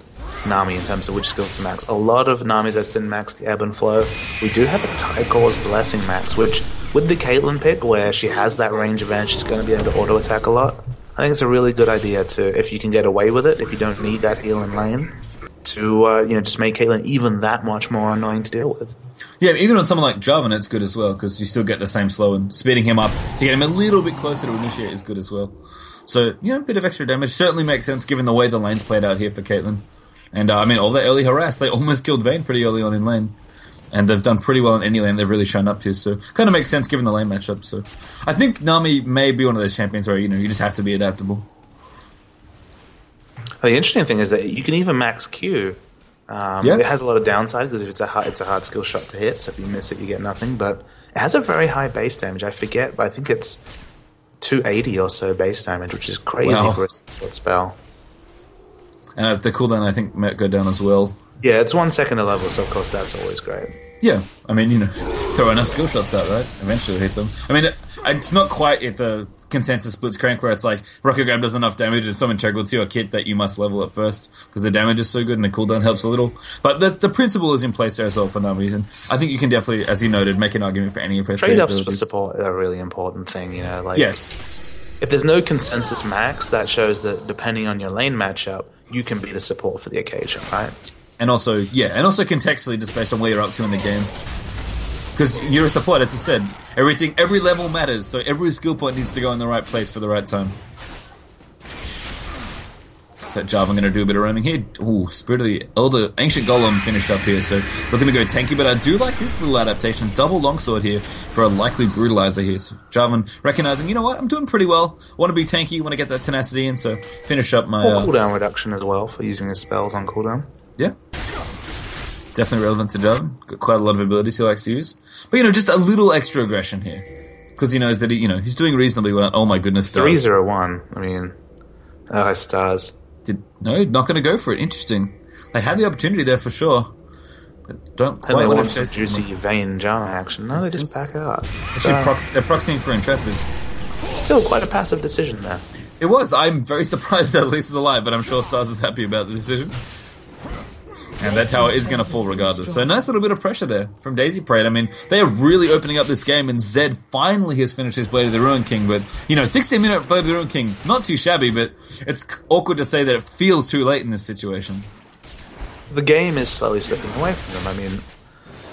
Nami in terms of which skills to max. A lot of Namis I've seen max the ebb and flow. We do have a Tycor's Blessing max, which with the Caitlyn pick, where she has that range advantage, she's going to be able to auto attack a lot. I think it's a really good idea to, if you can get away with it, if you don't need that heal in lane, to just make Caitlyn even that much more annoying to deal with. Yeah, even on someone like Javan, it's good as well, because you still get the same slow, and speeding him up to get him a little bit closer to initiate is good as well. So, a bit of extra damage certainly makes sense given the way the lane's played out here for Caitlyn. And, all that early harass, they almost killed Vayne pretty early on in lane. And they've done pretty well in any lane they've really shown up to, so kind of makes sense given the lane matchup. So I think Nami may be one of those champions where, you just have to be adaptable. The interesting thing is that you can even max Q. It has a lot of downside because if it's a hard skill shot to hit, so if you miss it, you get nothing. But it has a very high base damage. I forget, but I think it's 280 or so base damage, which is crazy for a spell. And the cooldown, I think, might go down as well. Yeah, it's 1 second a level, so of course that's always great. Yeah, throw enough skill shots out, right? Eventually hit them. it's not quite at the consensus splits crank where it's like Rocket Grab does enough damage and so integral to your kit that you must level it first because the damage is so good and the cooldown helps a little. But the principle is in place there as well for Nami, and I think you can definitely, as you noted, make an argument for any of her trade-offs for support are a really important thing, like yes. If there's no consensus max, that shows that depending on your lane matchup, you can be the support for the occasion, right? And also contextually, just based on where you're up to in the game. Because you're a support, as you said. Every level matters, so every skill point needs to go in the right place for the right time. So Jarvan going to do a bit of roaming here. Ooh, Spirit of the Elder, Ancient Golem finished up here, so looking to go tanky, but I do like this little adaptation. Double Longsword here for a likely Brutalizer here. So Jarvan recognizing, you know what, I'm doing pretty well. Want to be tanky, want to get that tenacity in, so finish up my... cooldown reduction as well for using his spells on cooldown. Yeah. Definitely relevant to Jarvan. Got quite a lot of abilities he likes to use. But, just a little extra aggression here. Because he knows that he's doing reasonably well. Oh my goodness, stars. 3-0-1. I mean, stars. No, not going to go for it. Interesting. They had the opportunity there for sure. But don't quite and they want want to some juicy Vayne Jarvan action. No, they just back it up. They're proxying for Intrepid. Still quite a passive decision there. It was. I'm very surprised that Lisa's alive, but I'm sure Stars is happy about the decision. And that tower is going to fall regardless. So nice little bit of pressure there from Daisy Parade. I mean, they are really opening up this game, and Zed finally has finished his Blade of the Ruin King. But, 16-minute Blade of the Ruin King, not too shabby, but it's awkward to say that it feels too late in this situation. The game is slowly slipping away from them. I mean,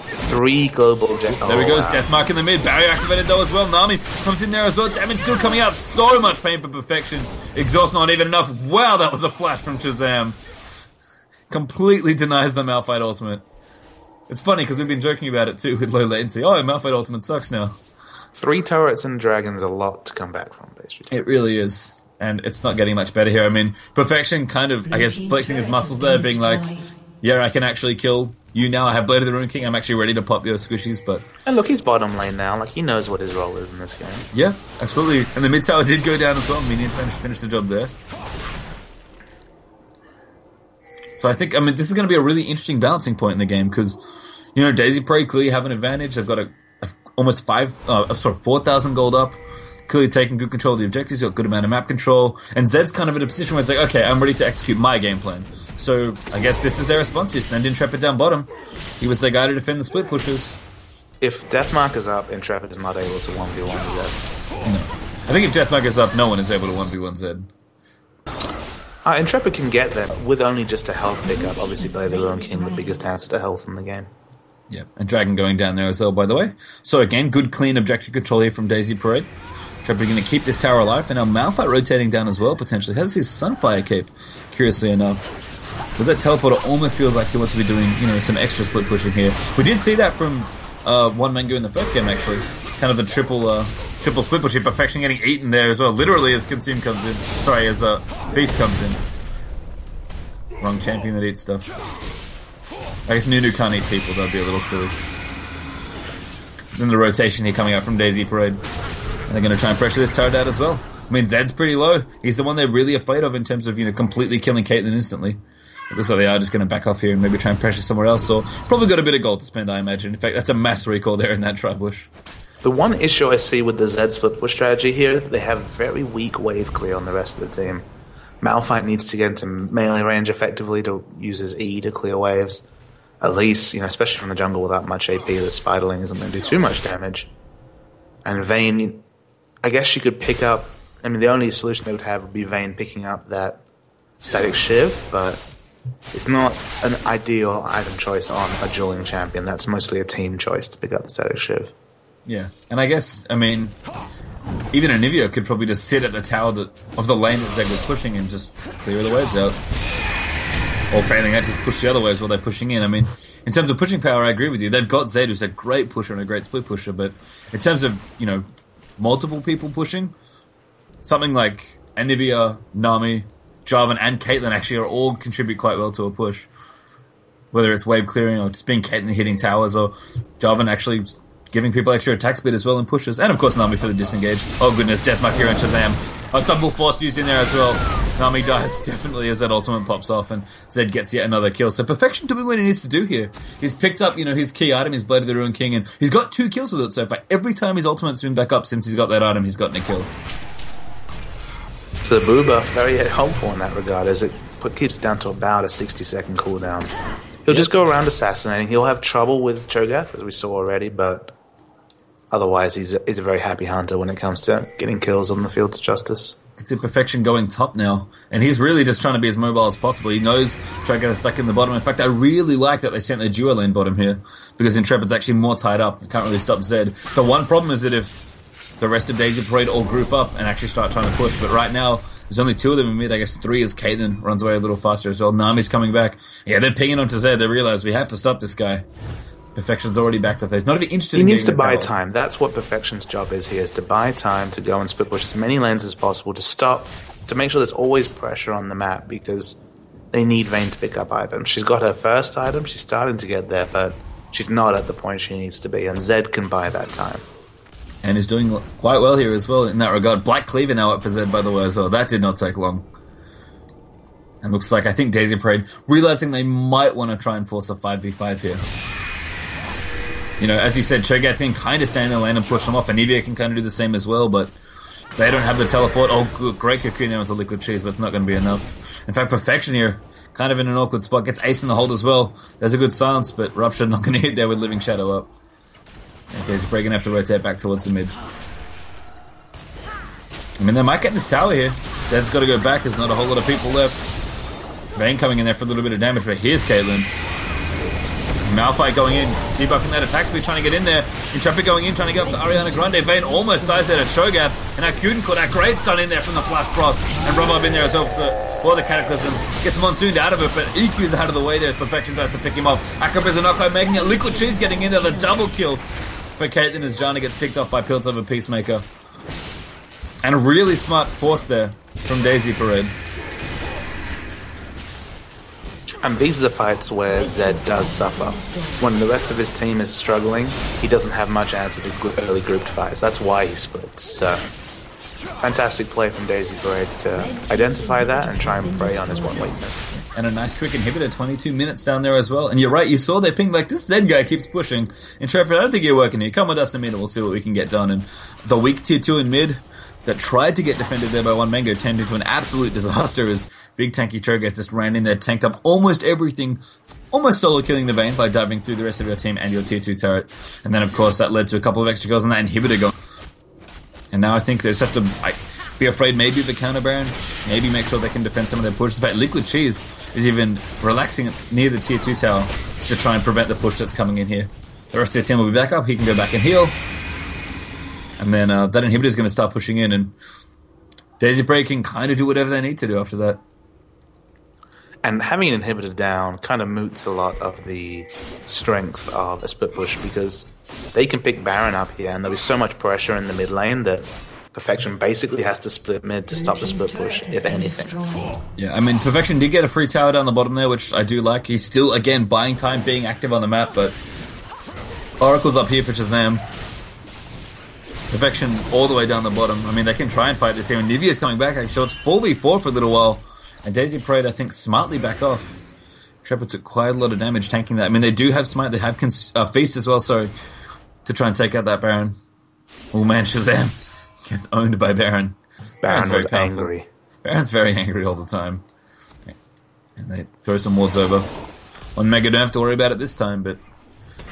3 global objectives. There he goes, Deathmark in the mid. Barrier activated though as well. Nami comes in there as well. Damage still coming out. So much pain for perfection. Exhaust not even enough. Wow, that was a flash from Shazam. Completely denies the Malphite ultimate. It's funny because we've been joking about it too with low latency. Oh, Malphite ultimate sucks now. 3 turrets and dragons, a lot to come back from, basically. It really is. And it's not getting much better here. I mean, Perfection kind of, I guess, flexing his muscles there, being like, yeah, I can actually kill you now. I have Blade of the Ruin King. I'm actually ready to pop your squishies, but... And look, he's bottom lane now. He knows what his role is in this game. Yeah, absolutely. And the mid tower did go down as well. Minions managed to finish the job there. So I think, this is going to be a really interesting balancing point in the game because, Daisy Parade clearly have an advantage. They've got almost 4,000 gold up. Clearly taking good control of the objectives. Got a good amount of map control. And Zed's kind of in a position where it's like, okay, I'm ready to execute my game plan. So I guess this is their response here. Send Intrepid down bottom. He was their guy to defend the split pushes. If Deathmark is up, Intrepid is not able to 1v1 Zed. No. I think if Deathmark is up, no one is able to 1v1 Zed. Intrepid can get there with only just a health pickup. Obviously, Blade of the Ruin King, the biggest answer to health in the game. Yeah, and Dragon going down there as well, by the way. So again, good clean objective control here from Daisy Parade. Intrepid going to keep this tower alive, and now Malphite rotating down as well, potentially. Has his Sunfire cape, curiously enough. With that teleporter, almost feels like he wants to be doing, some extra split pushing here. We did see that from One Mango in the first game, actually. Kind of the triple split push here. Perfection getting eaten there as well. Literally as Consume comes in. Sorry, as Feast comes in. Wrong champion that eats stuff. I guess Nunu can't eat people. That'd be a little silly. Then the rotation here coming out from Daisy Parade. And they're going to try and pressure this turret out as well. Zed's pretty low. He's the one they're really afraid of in terms of, completely killing Caitlyn instantly. So they are just going to back off here and maybe try and pressure somewhere else. So probably got a bit of gold to spend, I imagine. In fact, that's a mass recall there in that tri-bush. The one issue I see with the Zed split push strategy here is that they have very weak wave clear on the rest of the team. Malphite needs to get into melee range effectively to use his E to clear waves. At least, especially from the jungle without much AP, the Spiderling isn't going to do too much damage. And Vayne, I guess she could pick up... the only solution they would have would be Vayne picking up that static Shiv, but it's not an ideal item choice on a dueling champion. That's mostly a team choice to pick up the static Shiv. Yeah, and I guess, even Anivia could probably just sit at the tower of the lane that Zeg was pushing and just clear the waves out. Or failing that, just push the other waves while they're pushing in. In terms of pushing power, I agree with you. They've got Zed, who's a great pusher and a great split pusher, but in terms of, multiple people pushing, something like Anivia, Nami, Jarvan, and Caitlyn actually are all contribute quite well to a push. Whether it's wave clearing or just being Caitlyn hitting towers or Jarvan actually giving people extra attack speed as well in pushes. And of course Nami for the disengage. Oh goodness, Deathmark here and Shazam. A double force used in there as well. Nami dies definitely as that ultimate pops off, and Zed gets yet another kill. So Perfection doing what he needs to do here. He's picked up, his key item, his Blade of the Ruined King, and he's got 2 kills with it so far. Every time his ultimate's been back up since he's got that item, he's gotten a kill. So the Boo buff, very helpful in that regard, as it keeps down to about a 60-second cooldown. He'll just go around assassinating. He'll have trouble with Cho'Gath, as we saw already, but otherwise he's a very happy hunter when it comes to getting kills on the fields of justice. It's a Perfection going top now, and he's really just trying to be as mobile as possible. He knows Cho'Gath is stuck in the bottom. In fact, I really like that they sent their duo lane bottom here, because Intrepid's actually more tied up. It can't really stop Zed. The one problem is that if the rest of Daisy Parade all group up and actually start trying to push, but right now, there's only 2 of them in mid. I guess 3 as Caitlyn runs away a little faster as well. Nami's coming back. Yeah, they're pinging onto Zed. They realize we have to stop this guy. Perfection's already back to face. Not even interested in He needs to buy tower. time. That's what Perfection's job is here, is to buy time to go and split push as many lanes as possible, to stop, to make sure there's always pressure on the map, because they need Vayne to pick up items. She's got her first item, she's starting to get there, but she's not at the point she needs to be, and Zed can buy that time. And is doing quite well here as well in that regard. Black Cleaver now up for Zed, by the way, as well. That did not take long. And looks like, I think Daisy Parade, realizing they might want to try and force a 5v5 here. As you said, Cho'Gath can kind of stay in the lane and push them off. Anivia can kind of do the same as well, but they don't have the teleport. Oh, good, great cocoon now into Liquid Cheese, but it's not going to be enough. In fact, Perfection here, kind of in an awkward spot, gets Ace in the hold as well. There's a good silence, but Rupture not going to hit there with Living Shadow up. And Daisy Parade going to have to rotate back towards the mid. They might get this tower here. Zed's got to go back. There's not a whole lot of people left. Vayne coming in there for a little bit of damage, but here's Caitlyn. Malphite going in, debuffing that attack speed, trying to get in there. Intrepid going in, trying to get up to Ariana Grande. Vayne almost dies there to Cho'Gath. And now Cuden caught that great stun in there from the Flash Frost. And Robob in there as well for the Cataclysm. Gets Monsooned out of it, but EQ's out of the way there as Perfection tries to pick him up. Akabrizza not quite making it. Liquid Cheese getting in there, the double kill for Caitlyn as Janna gets picked off by Piltover Peacemaker. And a really smart force there from Daisy Parade. And these are the fights where Zed does suffer. When the rest of his team is struggling, he doesn't have much answer to early grouped fights. That's why he splits. So, fantastic play from Daisy Parade to identify that and try and prey on his one weakness. And a nice quick inhibitor, 22 minutes down there as well. And you're right, you saw they ping like, this Zed guy keeps pushing. Intrepid, I don't think you're working here. Come with us in mid and we'll see what we can get done. And the weak tier 2 in mid that tried to get defended there by one Mango turned into an absolute disaster as big tanky Cho'Gath just ran in there, tanked up almost everything, almost solo killing the Vayne by diving through the rest of your team and your tier 2 turret. And then of course that led to a couple of extra kills on that inhibitor going. And now I think they just have to be afraid maybe of the counter Baron, maybe make sure they can defend some of their pushes. In fact, Liquid Cheese is even relaxing near the tier 2 tower to try and prevent the push that's coming in here. The rest of their team will be back up, he can go back and heal. And then that inhibitor is going to start pushing in, and Daisy Parade can kind of do whatever they need to do after that. And having an inhibitor down kind of moots a lot of the strength of a split push, because they can pick Baron up here, and there'll be so much pressure in the mid lane that Perfection basically has to split mid to stop the split push, if anything. Yeah, Perfection did get a free tower down the bottom there, which I do like. He's still, again, buying time, being active on the map, but Oracle's up here for Shazam. Perfection all the way down the bottom. They can try and fight this here. And Nivea's coming back. Actually, it's 4v4 for a little while. And Daisy Parade, I think, smartly back off. Trepper took quite a lot of damage tanking that. They do have Smite. They have Feast as well, so to try and take out that Baron. Oh man, Shazam gets owned by Baron. Baron was angry. Baron's very angry all the time. And they throw some wards over. On Mega, don't have to worry about it this time, but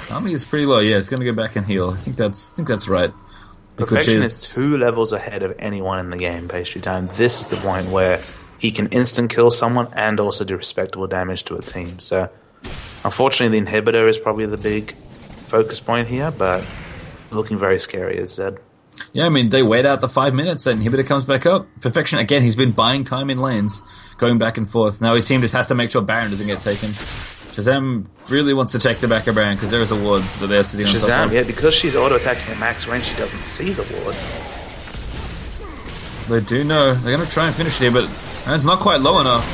Army is pretty low. Yeah, it's going to go back and heal. I think that's right. Perfection is 2 levels ahead of anyone in the game, pastry time. This is the point where he can instant kill someone and also do respectable damage to a team. So, unfortunately, the inhibitor is probably the big focus point here, but looking very scary as Zed. Yeah, they wait out the 5 minutes, that inhibitor comes back up. Perfection, again, he's been buying time in lanes, going back and forth. Now his team just has to make sure Baron doesn't get taken. Shazam really wants to check the back of Baron because there is a ward that they're sitting on top of. Shazam, yeah, because she's auto-attacking at max range, she doesn't see the ward. They do know. They're going to try and finish it here, but it's not quite low enough.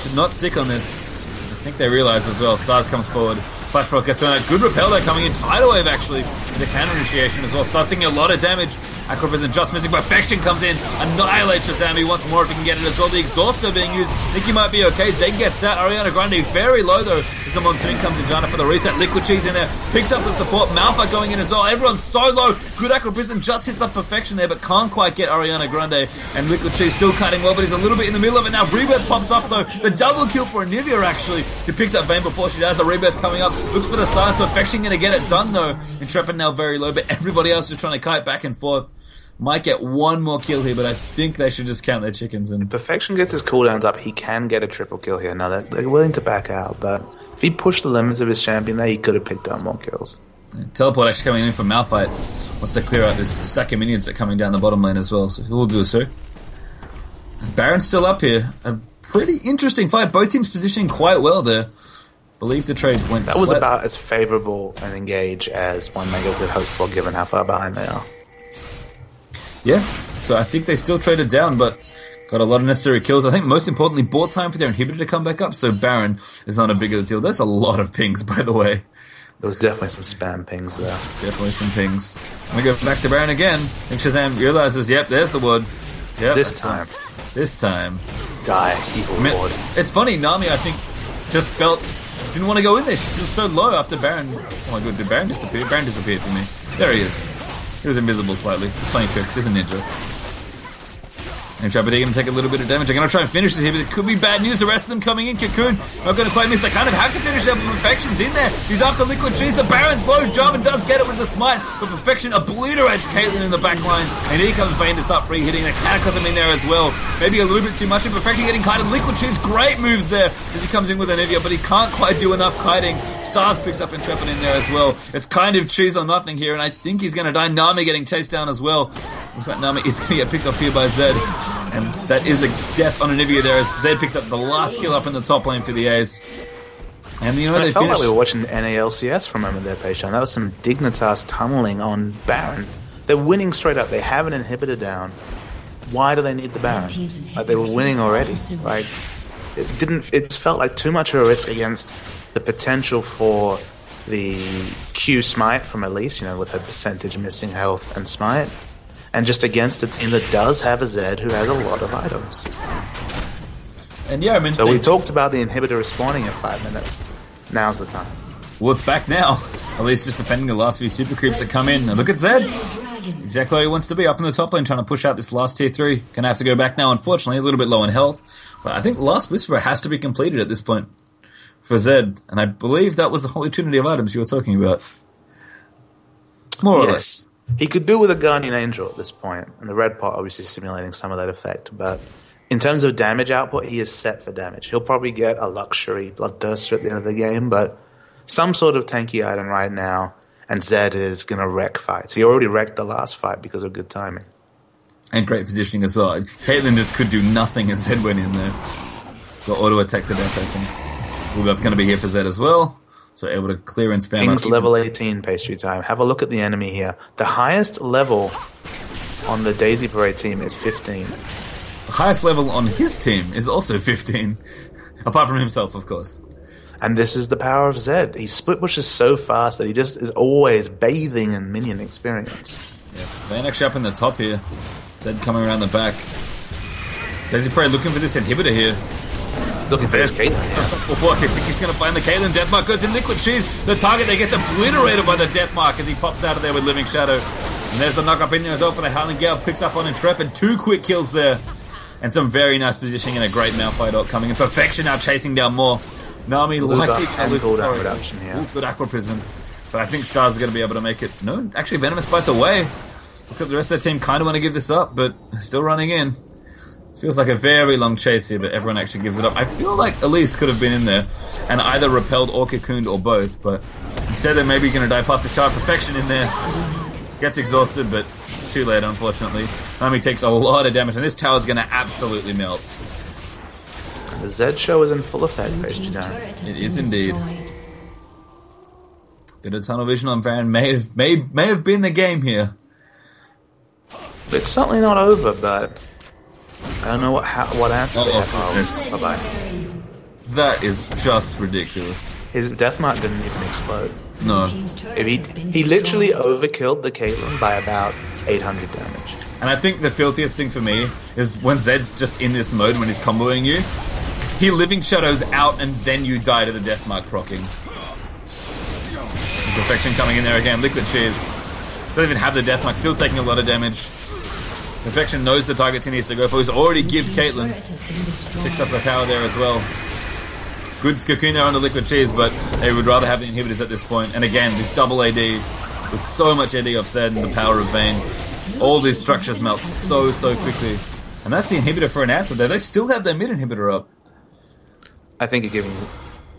Should not stick on this. I think they realize as well. Stars comes forward. Flash Rock gets thrown out. Good repel there coming in. Tidal Wave actually with the counter initiation as well. Starts taking a lot of damage. Acro Prison just missing. Perfection comes in, annihilates Shazam. He wants more if he can get it as well. The exhauster being used. I think he might be okay. Zed gets that. Ariana Grande very low though as the Monsoon comes in. Jana for the reset. Liquid Cheese in there. Picks up the support. Malphite going in as well. Everyone's so low. Good Acro Prison just hits up Perfection there, but can't quite get Ariana Grande. And Liquid Cheese still cutting well, but he's a little bit in the middle of it now. Rebirth pops up though. The double kill for Anivia actually. He picks up Vayne before she does. A Rebirth coming up. Looks for the silence. Perfection gonna get it done though. Intrepid now very low, but everybody else is trying to kite back and forth. Might get one more kill here, but I think they should just count their chickens. And Perfection gets his cooldowns up, he can get a triple kill here. Now they're willing to back out, but if he pushed the limits of his champion there, he could have picked up more kills. Teleport actually coming in from Malphite. Wants to clear out this stack of minions that are coming down the bottom lane as well, so he'll do so. Baron's still up here. A pretty interesting fight. Both teams positioning quite well there. Believe the trade went That was about as favourable an engage as one Mega could hope for, given how far behind they are. Yeah, so I think they still traded down, but got a lot of necessary kills. I think most importantly, bought time for their inhibitor to come back up, so Baron is not a bigger deal. There's a lot of pings, by the way. There was definitely some spam pings there. Definitely some pings. I'm going to go back to Baron again. I think Shazam realizes, yep, there's the wood. Yep, This time. Die, evil lord. It's funny, Nami, I think, just didn't want to go in there. She's just so low after Baron. Oh my god, did Baron disappear? Baron disappeared for me. There he is. He was invisible slightly. He's playing tricks. He's a ninja. Intrepid going to take a little bit of damage. I'm going to try and finish this here, but it could be bad news. The rest of them coming in. Cocoon not going to quite miss. I kind of have to finish up. Perfection's in there. He's after Liquid Cheese. The Baron's low. Jarvan does get it with the smite, but Perfection obliterates Caitlyn in the back line. And here comes Vayne to start free-hitting. The Cataclysm in there as well. Maybe a little bit too much. And Perfection getting kited. Liquid Cheese, great moves there as he comes in with Anivia, but he can't quite do enough kiting. Stars picks up Intrepid in there as well. It's kind of cheese or nothing here, and I think he's going to die. Nami getting chased down as well. Looks like Nami is going to get picked off here by Zed. And that is a death on Anivia there as Zed picks up the last kill up in the top lane for the A's. And you know, I felt like we were watching NALCS for a moment there, Patreon. That was some Dignitas tunneling on Baron. They're winning straight up. They have an inhibitor down. Why do they need the Baron? Like, they were winning already. Like, it felt like too much of a risk against the potential for the Q smite from Elise, you know, with her percentage missing health and smite. And just against a team that does have a Zed who has a lot of items. And yeah, I mean, so we talked about the inhibitor respawning at 5 minutes. Now's the time. Well, it's back now. At least just defending the last few super creeps that come in. And look at Zed. Exactly where he wants to be, up in the top lane, trying to push out this last tier 3. Gonna have to go back now, unfortunately, a little bit low in health. But I think Last Whisperer has to be completed at this point for Zed. And I believe that was the Holy Trinity of items you were talking about. More or less. He could do with a Guardian Angel at this point, and the red pot obviously simulating some of that effect. But in terms of damage output, he is set for damage. He'll probably get a luxury Bloodthirster at the end of the game, but some sort of tanky item right now, and Zed is going to wreck fights. He already wrecked the last fight because of good timing. And great positioning as well. Caitlyn just could do nothing as Zed went in there. Got auto attack to death, I think. We're both going to be here for Zed as well. So able to clear and spam. King's level 18 pastry time. Have a look at the enemy here. The highest level on the Daisy Parade team is 15. The highest level on his team is also 15. Apart from himself, of course. And this is the power of Zed. He split pushes so fast that he just is always bathing in minion experience. Yeah, Vayne actually up in the top here. Zed coming around the back. Daisy Parade looking for this inhibitor here. Looking for his Caitlyn. I think he's going to find the Caitlyn. Deathmark goes in Liquid Cheese. The target there gets obliterated by the Deathmark as he pops out of there with Living Shadow. And there's the knock up in there as well for the Howling Gale. Picks up on Intrepid. 2 quick kills there. And some very nice positioning and a great Malphite ult coming in. Perfection now chasing down more. Nami likely going to lose the reduction here. Good Aqua Prism. But I think Stars are going to be able to make it. No, actually Venomous Bite's away. Looks like the rest of the team kind of want to give this up, but still running in. Feels like a very long chase here, but everyone actually gives it up. I feel like Elise could have been in there and either repelled or cocooned or both, but instead they're maybe going to die past his tower. Perfection in there. Gets exhausted, but it's too late, unfortunately. Nami takes a lot of damage, and this tower's going to absolutely melt. The Zed show is in full effect, Pastry Time. It is indeed. Bit of tunnel vision on Baron may have been the game here. It's certainly not over, but I don't know what answer they have. Bye-bye. That is just ridiculous. His Deathmark didn't even explode. No. If he literally overkilled the Caitlyn by about 800 damage. And I think the filthiest thing for me is when Zed's just in this mode when he's comboing you, he living shadows out and then you die to the deathmark proccing. Perfection coming in there again. Liquid Cheese. Doesn't even have the deathmark, still taking a lot of damage. Perfection knows the targets he needs to go for. He's already gived Caitlyn. Picks up the tower there as well. Good cocoon there on the Liquid Cheese, but they would rather have the inhibitors at this point. And again, this double AD with so much AD offset and the power of Vayne. All these structures melt so quickly. And that's the inhibitor for an answer there. They still have their mid inhibitor up. I think you're giving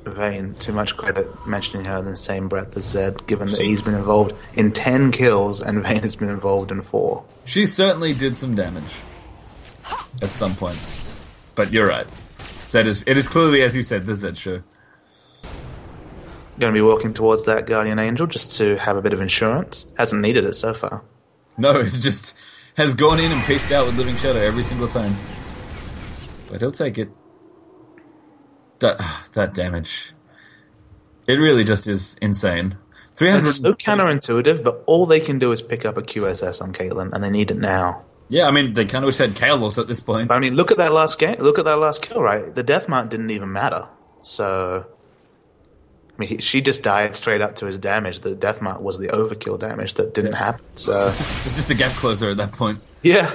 Vayne too much credit mentioning her in the same breath as Zed, given that he's been involved in 10 kills and Vayne has been involved in 4. She certainly did some damage at some point. But you're right. It is clearly, as you said, the Zed show. Going to be walking towards that Guardian Angel just to have a bit of insurance. Hasn't needed it so far. No, it's just has gone in and pieced out with Living Shadow every single time. But he'll take it. That damage. It really just is insane. 300. It's so counterintuitive, but all they can do is pick up a QSS on Caitlyn, and they need it now. Yeah, I mean, they kind of wish they had Kayle ult at this point. But, I mean, look at that last game. Look at that last kill, right? The deathmark didn't even matter. So, I mean, she just died straight up to his damage. The deathmark was the overkill damage that didn't happen. So it's just a gap closer at that point. Yeah,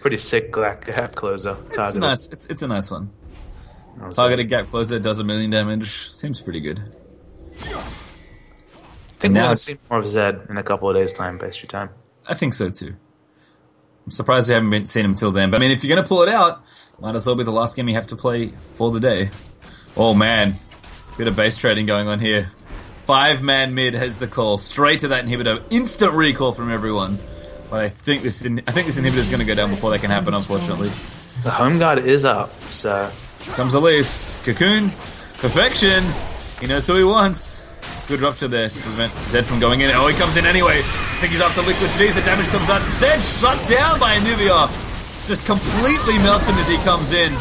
pretty sick gap closer. It's nice. It's a nice one. Targeted gap closer does 1 million damage. Seems pretty good. I think we'll see more of Zed in a couple of days' time, based your time. I think so too. I'm surprised we haven't seen him till then. But I mean, if you're going to pull it out, might as well be the last game you have to play for the day. Oh man, bit of base trading going on here. 5-man mid has the call straight to that inhibitor. Instant recall from everyone. But I think this inhibitor is going to go down before that can happen. Unfortunately, the home guard is up. So comes Elise. Cocoon. Perfection. He knows who he wants. Good rupture there to prevent Zed from going in. Oh, he comes in anyway. I think he's after Liquid Cheese. The damage comes out. Zed shut down by Anivia. Just completely melts him as he comes in.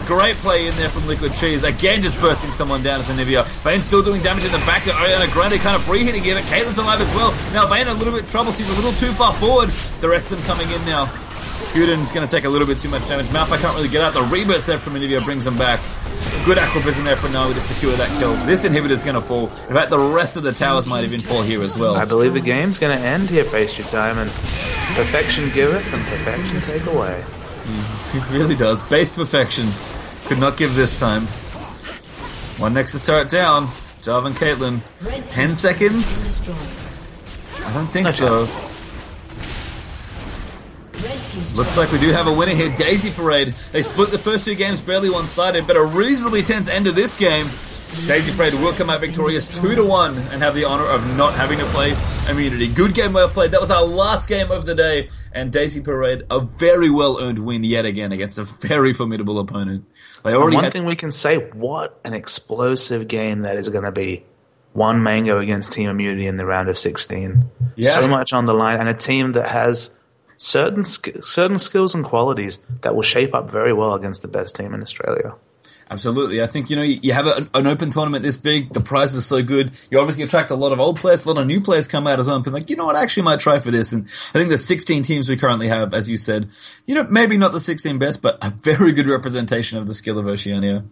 Great play in there from Liquid Cheese. Again, just bursting someone down as Anivia. Vayne's still doing damage in the back there. Ariana Grande kind of free hitting here, but Caitlyn's alive as well. Now Vayne a little bit of trouble. She's a little too far forward. The rest of them coming in now. Guden's going to take a little bit too much damage. Malphite can't really get out. The rebirth there from Anivia brings him back. Good Aquabis in there for Nawi to secure that kill. This inhibitor's going to fall. In fact, the rest of the towers might even fall here as well. I believe the game's going to end here, Face Your Time, and perfection giveth and perfection take away. It really does. Based perfection. Could not give this time. One Nexus turret down. Jarvan and Caitlyn. 10 seconds? I don't think so. Looks like we do have a winner here. Daisy Parade. They split the first 2 games fairly one-sided, but a reasonably tense end of this game. Daisy Parade will come out victorious 2-1 and have the honor of not having to play Immunity. Good game well played. That was our last game of the day. And Daisy Parade, a very well-earned win yet again against a very formidable opponent. They already one thing we can say, what an explosive game that is going to be. One Mango against Team Immunity in the round of 16. Yeah. So much on the line, and a team that has certain skills and qualities that will shape up very well against the best team in Australia. Absolutely. I think, you have an open tournament this big, the prize is so good, you obviously attract a lot of old players, a lot of new players come out as well and be like, you know what, I actually might try for this. And I think the 16 teams we currently have, as you said, maybe not the 16 best, but a very good representation of the skill of Oceania.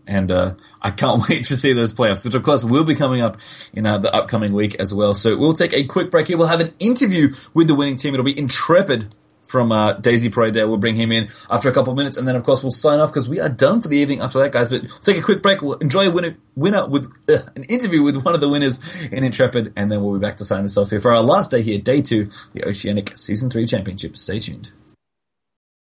And I can't wait to see those playoffs, which of course will be coming up in the upcoming week as well. So we'll take a quick break here. We'll have an interview with the winning team. It'll be Intrepid from Daisy Parade there. We'll bring him in after a couple of minutes, and then of course we'll sign off because we are done for the evening after that, guys. But we'll take a quick break. We'll enjoy a winner with an interview with one of the winners in Intrepid, and then we'll be back to sign this off here for our last day here, day 2, the Oceanic Season 3 Championship. Stay tuned.